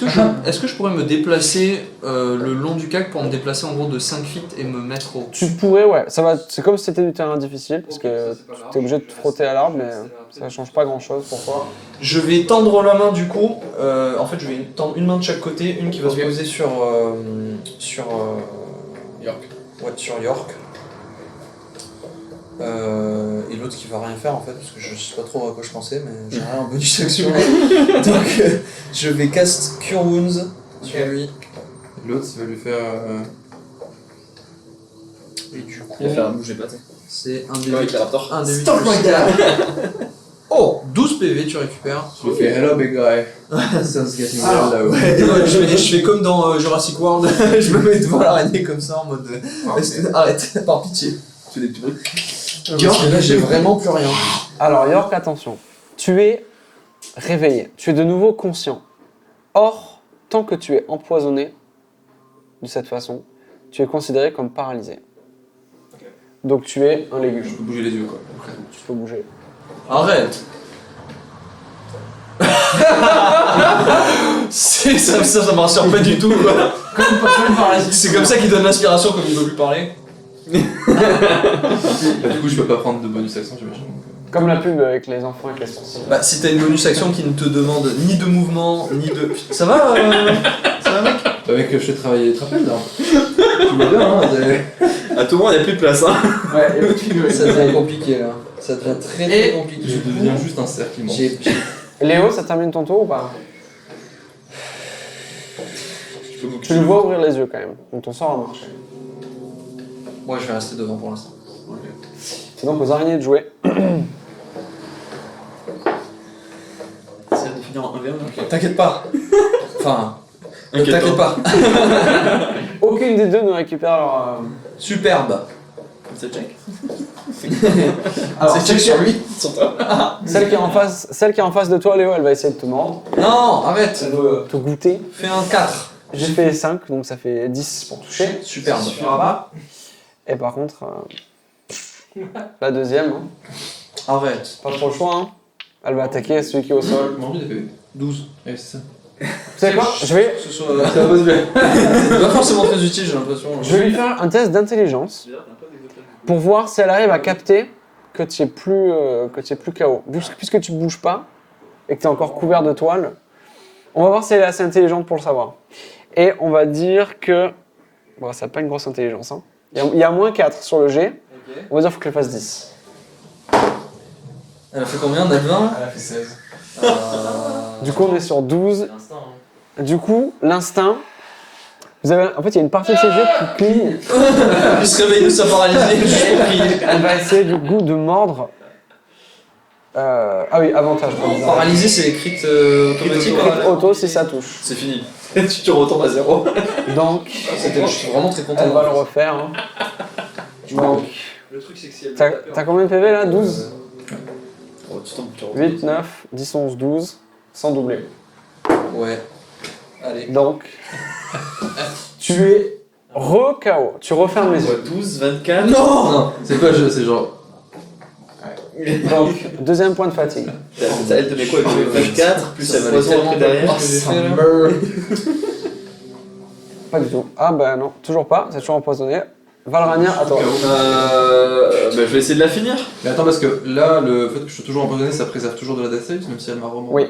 que je pourrais me déplacer le long du cac pour me déplacer en gros de 5 feet et me mettre au... Tu pourrais, ouais. C'est comme si c'était du terrain difficile, parce que tu es obligé de te frotter à l'arbre, mais ça change pas grand-chose. Pourquoi? Je vais tendre la main du coup. En fait, je vais tendre une main de chaque côté, une qui va se poser sur York. Ouais, sur York. Et l'autre qui va rien faire en fait, parce que je sais pas trop à quoi je pensais, mais j'ai rien en bonus action. Donc je vais cast Cure Wounds sur lui. L'autre, ça va lui faire. Et du coup, Il va faire un bouger pas, tu sais. c'est un des Comme 8. avec les raptors. Un des 8 plus. Oh 12 PV tu récupères. Je lui fais hello big guy. Sounds getting Alors, well low. ouais, je fais comme dans Jurassic World, je me mets devant l'araignée comme ça en mode arrête, par pitié. Tu fais des petits trucs. Parce que là j'ai vraiment plus rien. Alors, York, attention. Tu es réveillé. Tu es de nouveau conscient. Or, tant que tu es empoisonné de cette façon, tu es considéré comme paralysé. Donc, tu es un Je légume. peux bouger les yeux, quoi. Tu peux bouger. Arrête. Ça me rassure pas du tout quoi. C'est comme ça qu'il donne l'inspiration comme il veut lui parler. Bah, du coup, je peux pas prendre de bonus action, j'imagine. Comme la pub avec les enfants avec les sourcils. Bah si t'as une bonus action qui ne te demande ni de mouvement, ni de... Ça va Ça va mec? Bah, mec, je fais travailler les trapèzes là. Tu vois bien, hein. À tout moment, il n'y a plus de place. Hein. Ouais, Ça devient compliqué là. Ça devient très compliqué. Je deviens juste un cercle immense. Léo, ça termine ton tour ou pas? Je peux Tu le vois ouvrir les yeux quand même. Donc ton sort a marché. Moi je vais rester devant pour l'instant. C'est donc aux araignées de jouer. C'est de finir en 1v1 là. T'inquiète pas. Enfin, Inquiète t'inquiète pas. Aucune des deux ne récupère leur... Superbe. C'est check. Alors, C'est check sur lui. Sur toi. celle qui est en face de toi, Léo, elle va essayer de te mordre. Non, arrête. Elle veut te goûter. Fais un 4. J'ai fait 5, donc ça fait 10 pour toucher. Superbe. Et par contre, la deuxième, hein, Arrête. pas trop le choix, hein. Elle va attaquer celui qui est au sol. Comment j'ai fait 12. Ouais, c'est ça. Vous savez quoi? Je vais Ça passe bien. C'est pas forcément très utile, j'ai l'impression. lui faire un test d'intelligence pour voir si elle arrive à capter que tu es plus KO. Puisque tu bouges pas et que tu es encore couvert de toile, on va voir si elle est assez intelligente pour le savoir. Et on va dire que... Bon, ça n'a pas une grosse intelligence, hein. Il y a moins 4 sur le G. On va dire qu'il faut qu'elle fasse 10. Elle a fait combien? 9, 20? Elle a fait 16. Du coup, on est sur 12. L'instinct, hein. Du coup, l'instinct... En fait, il y a une partie de ses yeux qui cligne. Il se réveille de sa paralysée. Elle va essayer du coup de mordre. Ah oui, avantage. Paralysé, c'est les crits automatiques. Crit auto si ça touche. C'est fini. Tu retournes à 0. Donc, Je suis vraiment très content. elle va le refaire. Hein. Donc, Le truc, c'est que si elle t'as combien de PV là? 12 Oh, tu tombes, tu retournes. 8, 9, 10, 11, 12. Sans doubler. Ouais. Allez. Donc, tu es re-KO. Tu refermes les yeux. 12, 24. Non, c'est quoi, c'est genre. Donc, deuxième point de fatigue. Elle te met quoi? Elle te met 24, plus elle va les faire derrière. Pas du tout. Ah bah non, toujours pas. C'est toujours empoisonné. Valrania, à toi. Bah, je vais essayer de la finir. Mais attends, parce que là, le fait que je sois toujours empoisonné, ça préserve toujours de la death save, même si elle m'a remonté. Oui.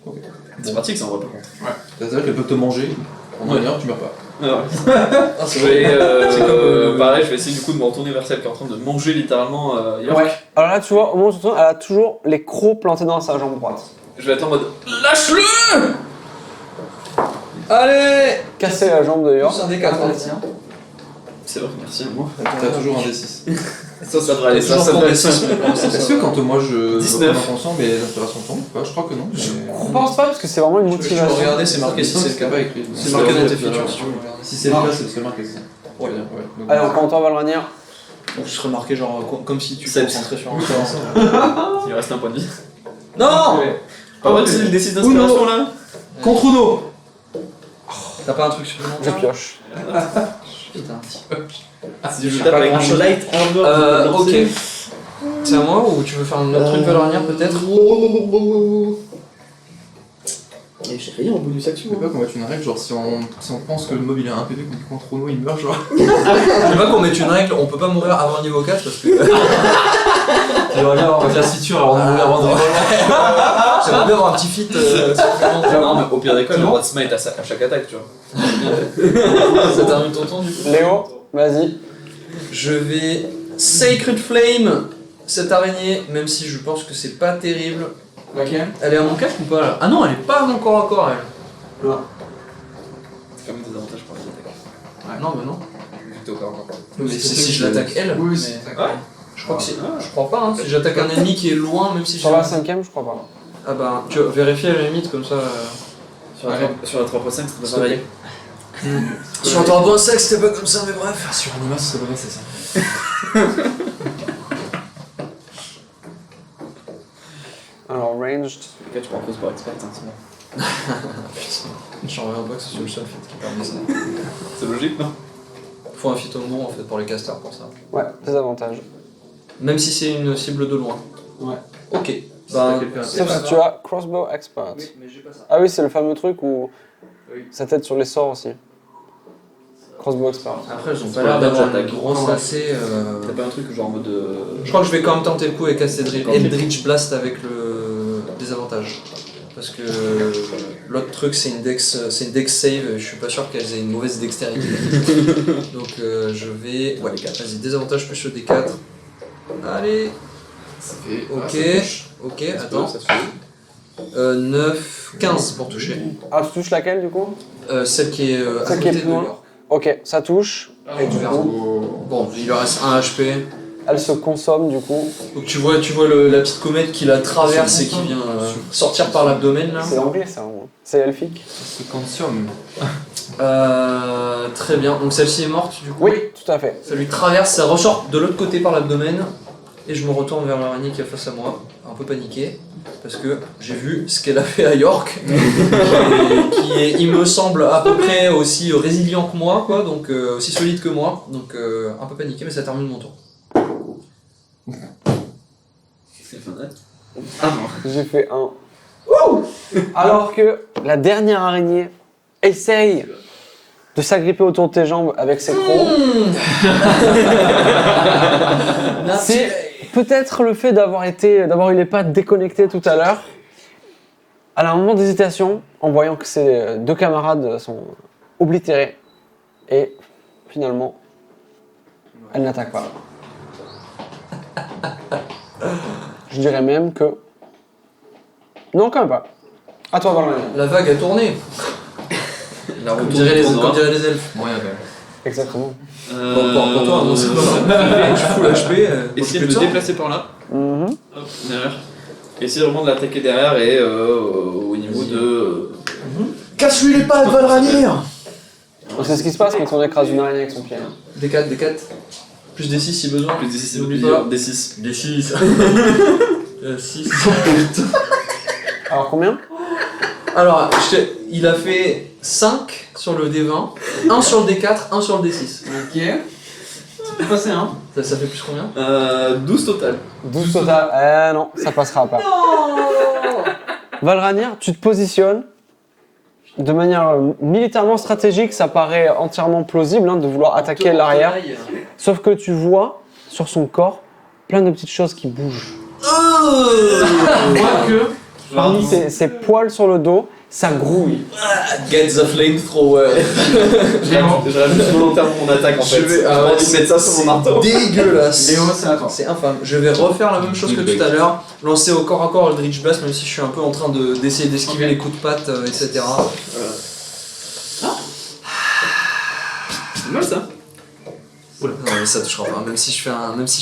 Ok. C'est pratique ça en vrai par contre. Ouais. C'est-à-dire qu'elle peut te manger. En manière, tu meurs pas. Je vais, pareil, je vais essayer du coup de me retourner vers celle qui est en train de manger littéralement York. Ouais. Alors là, tu vois, au moment où tu tournes, elle a toujours les crocs plantés dans sa jambe droite. Je vais être en mode Lâche-le! Allez! Casser la jambe de York. Plus un des 4. c'est vrai, merci à moi. T'as toujours un D6. Ça devrait aller, ça Toujours devrait prendre aller. des 6. Est-ce que quand moi je 19. reprends inconscient, mais l'inspiration tombe pas? Je crois que non. Mais... Je pense pas parce que c'est vraiment une Tu peux motivation. regarder, c'est marqué si c'est le cas. pas écrit. C'est marqué dans tes features si tu veux regarder. Si c'est le cas, c'est le seul marqué. Ouais, ouais. Donc, Allez, on compte en Valrania. Donc je serais marqué genre comme si tu te Sept. concentrais sur un oui, truc. ça va. Il reste un point de vie. Non! Pas vrai que c'est le D6 d'inspiration là? Contre Uno. T'as pas un truc Je supplémentaire? pioche. Putain. Si je tape avec un light armor. Ok. C'est à moi ou tu veux faire un autre truc valoranière peut-être? J'ai rien en bonus action. Je sais pas qu'on mette une règle, genre si on pense que le mob il a un PV qu'on dit contre Uno il meurt, genre. Je sais pas qu'on mette une règle, on peut pas mourir avant niveau 4 parce que. J'aimerais bien avoir ma classe feature avant de mourir avant de J'aimerais bien avoir un petit feat. Non, mais au pire des cas, j'ai le droit de smite à chaque attaque, tu vois. Ça termine ton tour du coup? Léo, vas-y. Je vais Sacred Flame cette araignée, même si je pense que c'est pas terrible. Laquelle? Elle est à mon casque ou pas là? Ah non, elle est pas à mon corps à corps elle. C'est quand même des avantages pour les attaques. Ah non, mais non. Vu que t'es au corps à corps. Mais c'est si je l'attaque elle. Oui, mais- c'est Ouais. Je crois que c'est. Je crois pas, hein. Si j'attaque un ennemi qui est loin, même si Sur j'ai. la cinquième, je crois pas. Ah bah, tu vas vérifier à la limite comme ça. Sur la 3.5, c'est pas pareil. Sur un 3.5, c'était pas comme ça, mais bref. Sur Anima, c'est pas vrai, c'est ça. Alors, ranged. Ok, tu prends pause pour expert, hein, c'est bon. J'en reviens pas que c'est le seul feat qui permet ça. C'est logique, non? Faut un feat au mot en fait pour les casters pour ça. Ouais, des avantages. Même si c'est une cible de loin. Ouais. Ok. Bah, Sauf si tu as crossbow expert. mais j'ai pas ça. Ah oui, c'est le fameux truc où Oui. ça t'aide sur les sorts aussi. Crossbow expert. Après, ils ont C'est pas pour l'air la d'avoir dodge une attack. grosse assez. T'as pas un truc genre en mode. Je crois que je vais quand même tenter le coup avec Eldritch. Eldritch Blast avec le désavantage. Parce que l'autre truc c'est une dex save, je suis pas sûr qu'elles aient une mauvaise dextérité. Donc je vais. Ouais, vas-y, désavantage plus le D4. Allez, Ça fait. ok, ok, attends. Ça se fait. 9, 15 pour toucher. Ah, tu touches laquelle du coup? Celle qui est Celle à qui est côté plus de loin. York. Ok, ça touche. Et du coup, Bon, il lui reste 1 HP. elle se consomme du coup. Donc tu vois la petite comète qui la traverse et qui vient sortir par l'abdomen là. C'est anglais ça, hein. C'est elfique. Ce consomme. Très bien, donc celle-ci est morte du coup. Oui, tout à fait. Ça lui traverse, ça ressort de l'autre côté par l'abdomen. Et je me retourne vers l'araignée qui est face à moi, un peu paniqué, parce que j'ai vu ce qu'elle a fait à York, qui est, il me semble, à peu près aussi résilient que moi, quoi, donc aussi solide que moi, donc un peu paniqué, mais ça termine mon tour. Ah non. J'ai fait un. Alors que la dernière araignée essaye de s'agripper autour de tes jambes avec ses crocs. C'est peut-être le fait d'avoir eu les pattes déconnectées tout à l'heure. Elle a un moment d'hésitation en voyant que ses deux camarades sont oblitérés. Et finalement, elle n'attaque pas. Je dirais même que... Non, quand même pas. À toi, Valentin. La vague a tourné. Comme diraient les elfes. Moyen quand même. Exactement. Bon, pour toi, non, c'est pas grave. Je fous l'HP. Essayer de me déplacer par là. Mhm. Hop, derrière. Essayer vraiment de l'attaquer derrière et au niveau de. Casse-lui les pattes, Valranir. Donc c'est ce qui se passe quand on écrase une araignée avec son pied. D4. Plus des 6 si besoin. Plus des 6, N'oublie pas. des 6. Des 6. 6. Alors combien? Alors, il a fait 5 sur le D20, 1 sur le D4, 1 sur le D6. Ok. C'est passé, hein? Ça fait plus combien? 12 total. 12 total. Non, ça passera pas. Valranir, tu te positionnes de manière militairement stratégique, ça paraît entièrement plausible hein, de vouloir attaquer l'arrière. Sauf que tu vois sur son corps plein de petites choses qui bougent. Quoique, parmi ses poils sur le dos, ça grouille. Get the flamethrower. Je rajoute volontairement mon attaque en fait. J'ai envie de mettre ça sur mon marteau. Dégueulasse. Léo, c'est à toi. C'est infâme. Je vais refaire la même chose que tout à l'heure. Lancer au corps à corps le Dredge Blast, même si je suis un peu en train d'essayer d'esquiver les coups de patte, etc. C'est mal ça. Non mais ça touchera pas, même si je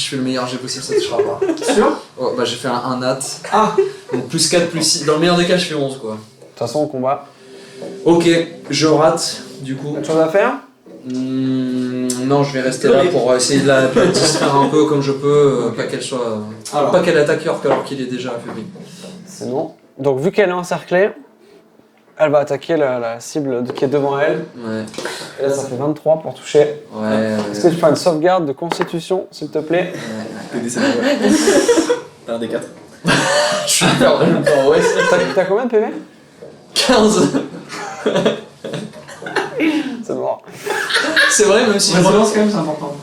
fais le meilleur jet possible, ça touchera pas. Sûr? Oh, bah j'ai fait un nat. Ah. Donc plus 4, plus 6. Dans le meilleur des cas, je fais 11 quoi. De toute façon, au combat. Ok, je rate du coup. Autre chose à faire? Non, je vais rester là pour essayer de la distraire un peu comme je peux, pas qu'elle soit. Alors. Pas qu'elle attaque York alors qu'il est déjà affaibli. C'est bon. Donc vu qu'elle est encerclée, elle va attaquer la cible qui est devant elle. Ouais. Et là, ça fait 23 pour toucher. Ouais. Est-ce que tu feras une sauvegarde de constitution, s'il te plaît? T'as un des 4. Je suis hyper vraiment pas, ouais. T'as combien de PV? 15. C'est mort. C'est vrai, même si je relance quand même, c'est important.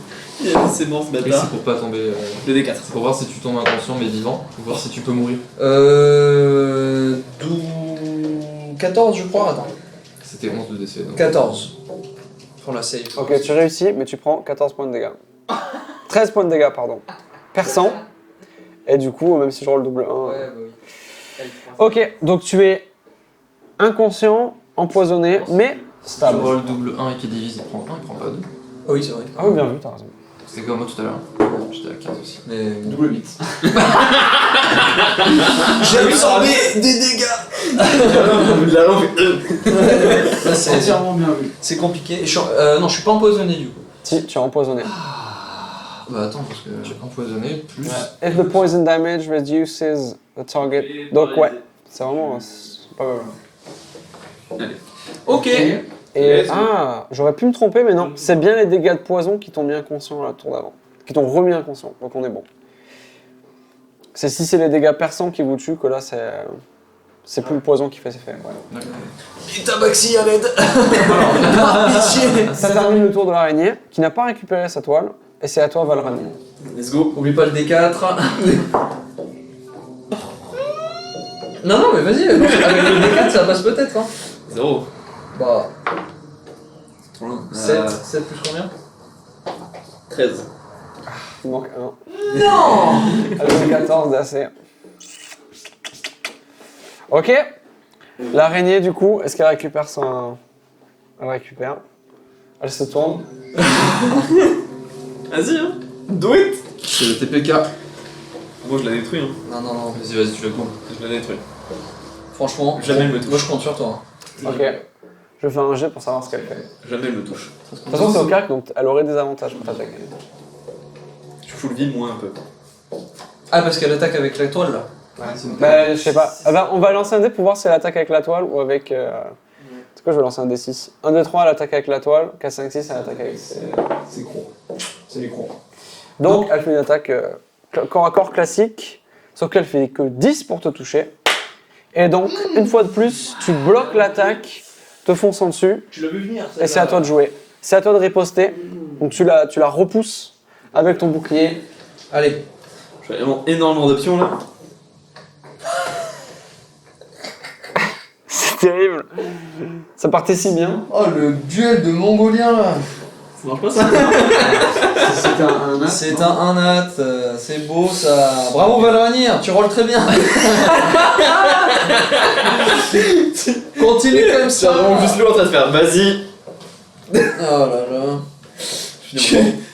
C'est bon ce Et bâtard. c'est pour pas tomber. Le D4. C'est pour voir si tu tombes inconscient mais vivant, pour voir si tu peux mourir. 14 je crois, attends. C'était 11 de décès. Donc. 14. Pour la save. Ok, tu réussis, mais tu prends 14 points de dégâts. 13 points de dégâts, pardon. Perçant. Et du coup, même si je roule double 1. Ouais, bah oui. Ok, donc tu es inconscient, empoisonné, mais Tu stable. vois le double 1 et qui divise, il prend 1, il prend pas 2. Ah oui, c'est vrai. Ah oui, bien vu, t'as raison. C'était comme moi tout à l'heure. J'étais à 15 aussi. Mais. Double 8. J'ai absorbé des dégâts. La lampe. Là, c'est Entièrement bien vu. c'est compliqué. Et non, je suis pas empoisonné du coup. Si, tu es empoisonné. Bah attends, parce que. J'ai empoisonné plus. If the poison damage reduces the target. Donc ouais, c'est vraiment... c'est pas mal. Ok. Et j'aurais pu me tromper, mais non. C'est bien les dégâts de poison qui t'ont mis inconscient à la tour d'avant. Qui t'ont remis inconscient, donc on est bon. C'est si c'est les dégâts perçants qui vous tuent que là c'est plus le poison qui fait ses faits. Ouais. D'accord. Et tabaxi à l'aide. Par pitié. Ça termine le tour de l'araignée, qui n'a pas récupéré sa toile, et c'est à toi Valranir. Let's go. Oublie pas le D4. Non, mais vas-y, avec le D4 ça passe peut-être. Hein. 0. Bah, Trop loin. 7 plus combien? 13. Il manque un. Non. Avec 14 d'AC. Ok. L'araignée du coup, est-ce qu'elle récupère son... Elle récupère. Elle se tourne. Vas-y, hein. Do it. C'est le TPK. Moi je la détruis, hein. Non, vas-y, tu la coupes. Je la détruis. Franchement, Jamais elle me touche. moi je compte sur toi. Ok. Je fais un jet pour savoir ce qu'elle fait. Jamais elle me touche. De toute façon, c'est au carré, donc elle aurait des avantages pour t'attaquer. Tu fous le vide moins un peu. Ah, parce qu'elle attaque avec la toile là. Bah, je sais pas. Ah bah, on va lancer un dé pour voir si elle attaque avec la toile ou avec. C'est quoi, je vais lancer un D6. 1, 2, 3, elle attaque avec la toile. 4, 5, 6, elle attaque avec. C'est gros. C'est les gros. Donc, elle fait une attaque corps à corps classique, sauf qu'elle fait que 10 pour te toucher. Et donc, une fois de plus, tu bloques l'attaque, te fonçant dessus, Tu l'as vu venir, et c'est à toi de jouer. C'est à toi de riposter. Donc, tu la repousses avec ton bouclier. Allez. J'ai vraiment énormément d'options là. C'est terrible. Ça partait si bien. Oh, le duel de Mongoliens là. Ça marche pas ça? C'était un as. C'est un nat, c'est beau ça. Bravo Valranir, tu rolles très bien. Continue comme C'est ça. vraiment juste lui en train de faire vas-y. Oh là là.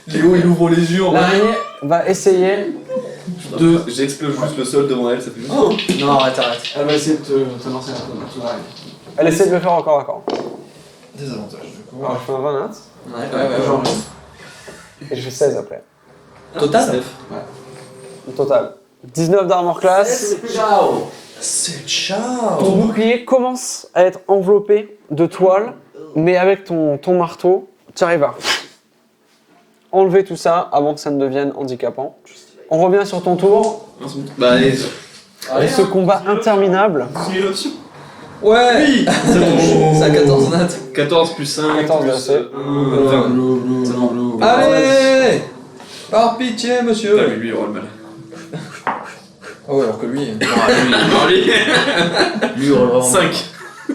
Léo il ouvre les yeux en mode. L'araignée va essayer. J'explose juste le sol devant elle, ça fait juste. Oh. Non, arrête. Elle va essayer de te lancer un coup. Elle essaie de le faire encore à corps. Désavantage du coup. Alors, je fais un 20 nat. Ouais. Genre, et je fais 16 après. Total. Au total. 19 d'armor class. Ciao. C'est ciao. Ton bouclier commence à être enveloppé de toile, mais avec ton marteau, tu arrives à enlever tout ça avant que ça ne devienne handicapant. On revient sur ton tour. Bah allez. Et ce combat interminable. Ouais. Oui. C'est à 14 nat. 14 plus 5 14 plus assez. 20. Allez. Par pitié monsieur. Putain, lui il aura le mal. Ah ouais alors que lui. Non, lui. Lui il aura vraiment. 5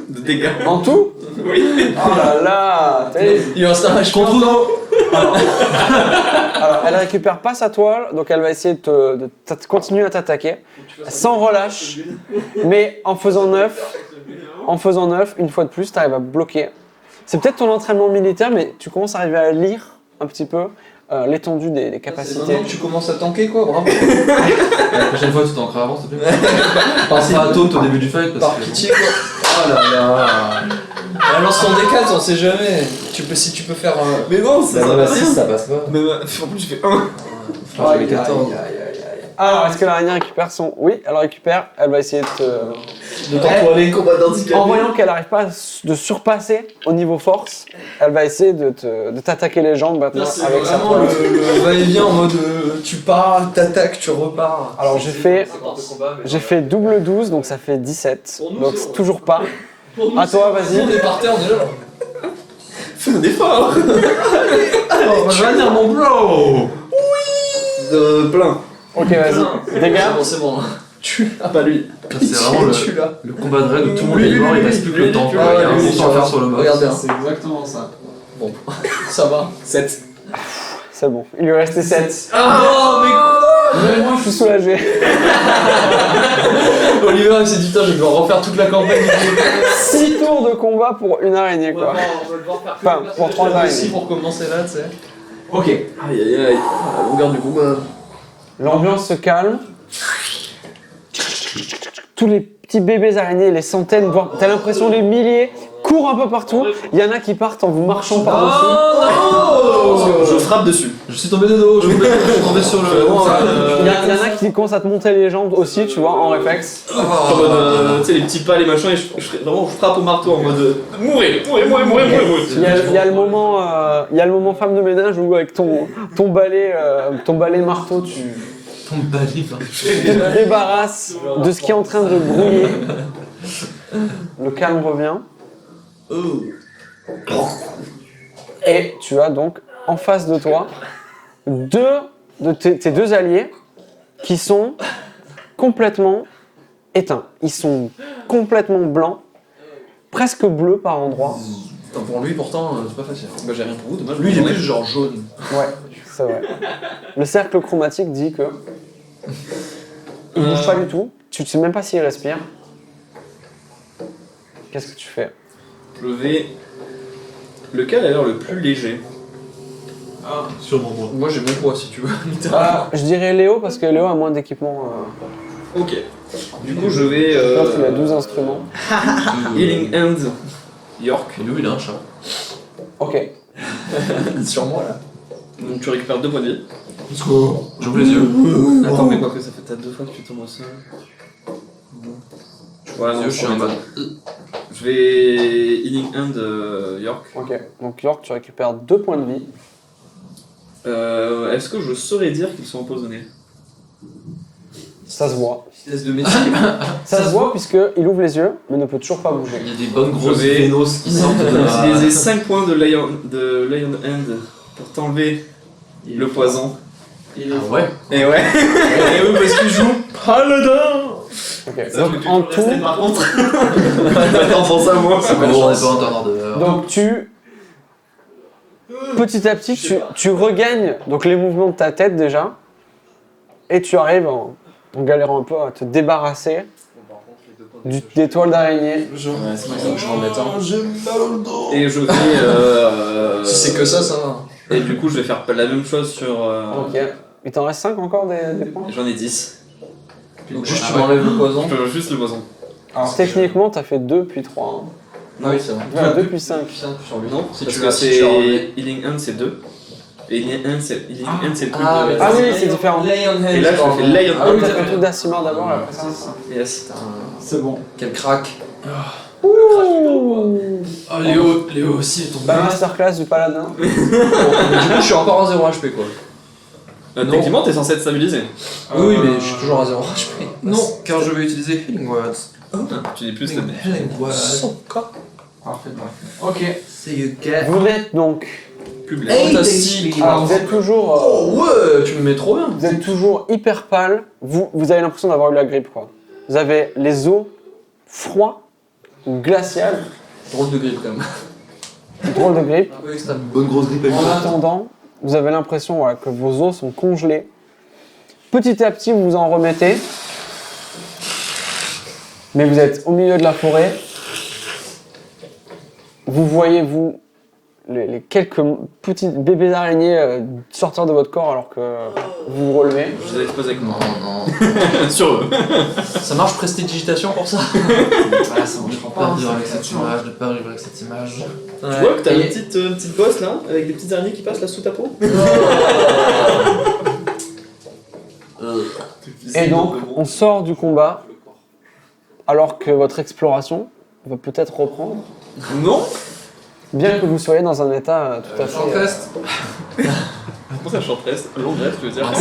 de dégâts. En tout? Oui. Oh là là, Il reste un match contre nous. Alors, elle récupère pas sa toile, donc elle va essayer de continuer à t'attaquer, sans relâche, mais en faisant 9, une fois de plus, tu arrives à bloquer. C'est peut-être ton entraînement militaire, mais tu commences à arriver à lire un petit peu l'étendue des C'est capacités. maintenant que tu commences à tanker quoi, bravo. La prochaine fois tu t'ancres avant s'il te plaît. Pense pas à Taunt au début du fight. Par pitié quoi. Oh là là. Lance ton D4, on sait jamais. Si tu peux faire. Mais non, ça va rien. ça passe pas. Mais en plus, j'ai fait 1. J'ai mis 14. Alors, est-ce que l'araignée récupère son... Oui, elle récupère, elle va essayer De t'empoiler. Combat d'handicapé. En voyant qu'elle n'arrive pas de surpasser au niveau force, elle va essayer de t'attaquer les jambes maintenant C'est avec sa vraiment toile. le va-et-vient en mode tu pars, t'attaques, tu repars. Alors j'ai fait double 12, donc ça fait 17. Donc c'est toujours pas. À toi, vas-y. On est par terre déjà. Fais un effort. On va venir mon bro. De plein. Ok, vas-y. Dégâts. C'est bon. Ah, pas lui. C'est vraiment le combat de raid où tout le monde est mort, il reste plus que le temps. Il y a un monstre à faire sur le boss. Regarde bien. C'est exactement ça. Bon, ça va. 7. C'est bon. Il lui restait 7. Ah non, mais Même moi, je suis soulagé. Oliver il s'est dit putain je vais devoir refaire toute la campagne. 6 tours de combat pour une araignée, quoi. Enfin, pour 3 Ici araignées. pour commencer là, tu sais. Ok. Aïe aïe aïe. Ah, la longueur du combat. L'ambiance se calme. Tous les petits bébés araignées, les centaines, voire t'as l'impression les milliers, courent un peu partout. Il y en a qui partent en vous marchant par-dessus. Je frappe dessus. Je suis tombé de dos, je suis tombé sur le. Il y en a qui commencent à te monter les jambes aussi, tu vois, en réflexe. En mode, tu sais, les petits pas, les machins, et je frappe au marteau en mode mourez. Il y a le moment femme de ménage où avec ton balai marteau, tu Ton balai, te débarrasses de ce qui est en train de brouiller. Le calme revient. Et tu as donc en face de toi deux de tes deux alliés qui sont complètement éteints. Ils sont complètement blancs, presque bleus par endroits. Putain, pour lui pourtant c'est pas facile. Bah j'ai rien pour vous, dommage. Lui il est plus genre jaune. Ouais, c'est vrai. Le cercle chromatique dit que il bouge pas du tout. Tu ne sais même pas s'il respire. Qu'est-ce que tu fais? Je vais. Lequel a l'air le plus léger? Sûrement moi. Moi j'ai mon poids si tu veux. Je dirais Léo parce que Léo a moins d'équipement. Ok. Du coup, je vais. Je pense qu'il a 12 instruments. Healing Hand York. Mais lui, il a un chat. Ok. Sur moi là. Donc tu récupères 2 points de vie. Let's go. J'ouvre les yeux. Attends, mais quoi que ça fait peut-être 2 fois que tu tombes au sol. Ouais, non, Je suis en mode. Je vais Healing Hand York. Ok. Donc York, tu récupères 2 points de vie. Est-ce que je saurais dire qu'ils sont empoisonnés? Ça se voit. Pièce de métier. Ça se voit puisqu'il ouvre les yeux, mais ne peut toujours pas bouger. Il y a des bonnes grosses Je vais- vénos qui sortent de J'ai la. utilisé 5 points de Lion Hand pour t'enlever le poison. Ah ouais. Et ouais. Et oui, parce qu'il joue Paladin. Ok. Ça, Donc je vais en plus tout, rester, par contre. Attends, pense à moi. C'est bon, on est pas en temps de. donc petit à petit, tu regagnes donc les mouvements de ta tête déjà, et tu arrives en galérant un peu à te débarrasser des toiles d'araignée. Ouais, c'est pour ça que je remette un. J'ai mal au dos. Et je vais. Si c'est que ça va. Et du coup, je vais faire la même chose sur. Ok. Il t'en reste 5 encore des points. J'en ai 10. Donc juste tu m'enlèves le poison. Je peux juste le poison. Alors techniquement, t'as fait 2 puis 3. Ah oui c'est vrai. Enfin, 2 puis 5. Sur lui. Non, Si parce tu que l'as, si tu l'as enlevé. c'est Healing Hand, c'est 2. Et Healing Hand, c'est le truc Ah, de. mais Ah oui, c'est différent. Lion Et là, je fais Lion Ah oui, Hand. t'as fait tout d'Assimar d'abord, et après ça. Yes. C'est bon. Quel crack. Ouh. Ah, Léo aussi est tombé. Bah, masterclass du paladin. Mais du coup je suis encore en 0 HP quoi. Techniquement, t'es censé être stabilisé. Oui mais je suis toujours à 0 HP. Non, car je vais utiliser Healing Words. Tu n'es plus stabilisé. Healing Words. Parfait. Ok. C'est you get. Vous êtes donc. Public. Fantastique. Alors, vous êtes toujours. Oh ouais, tu me mets trop bien. Vous êtes toujours hyper pâle. Vous avez l'impression d'avoir eu la grippe, quoi. Vous avez les os froids ou glaciales. Drôle de grippe quand même. Drôle de grippe. Oui, c'est Bonne grosse grippe En attendant, vous avez l'impression voilà, que vos os sont congelés. Petit à petit, vous vous en remettez. Mais vous êtes au milieu de la forêt. Vous voyez, vous, les quelques petits bébés araignées sortir de votre corps alors que vous vous relevez. Je vous ai exposé avec moi. Non. Sur eux. Ça marche prestidigitation pour ça. Voilà, ça marche pas vivre avec cette image, de pas vivre avec cette image. Tu vois que t'as une petite bosse là, avec des petites araignées qui passent là sous ta peau. Et donc, on sort du combat alors que votre exploration va peut-être reprendre, Non. bien que vous soyez dans un état tout à fait... Short rest. Comment ça, short rest? Long rest, je veux dire.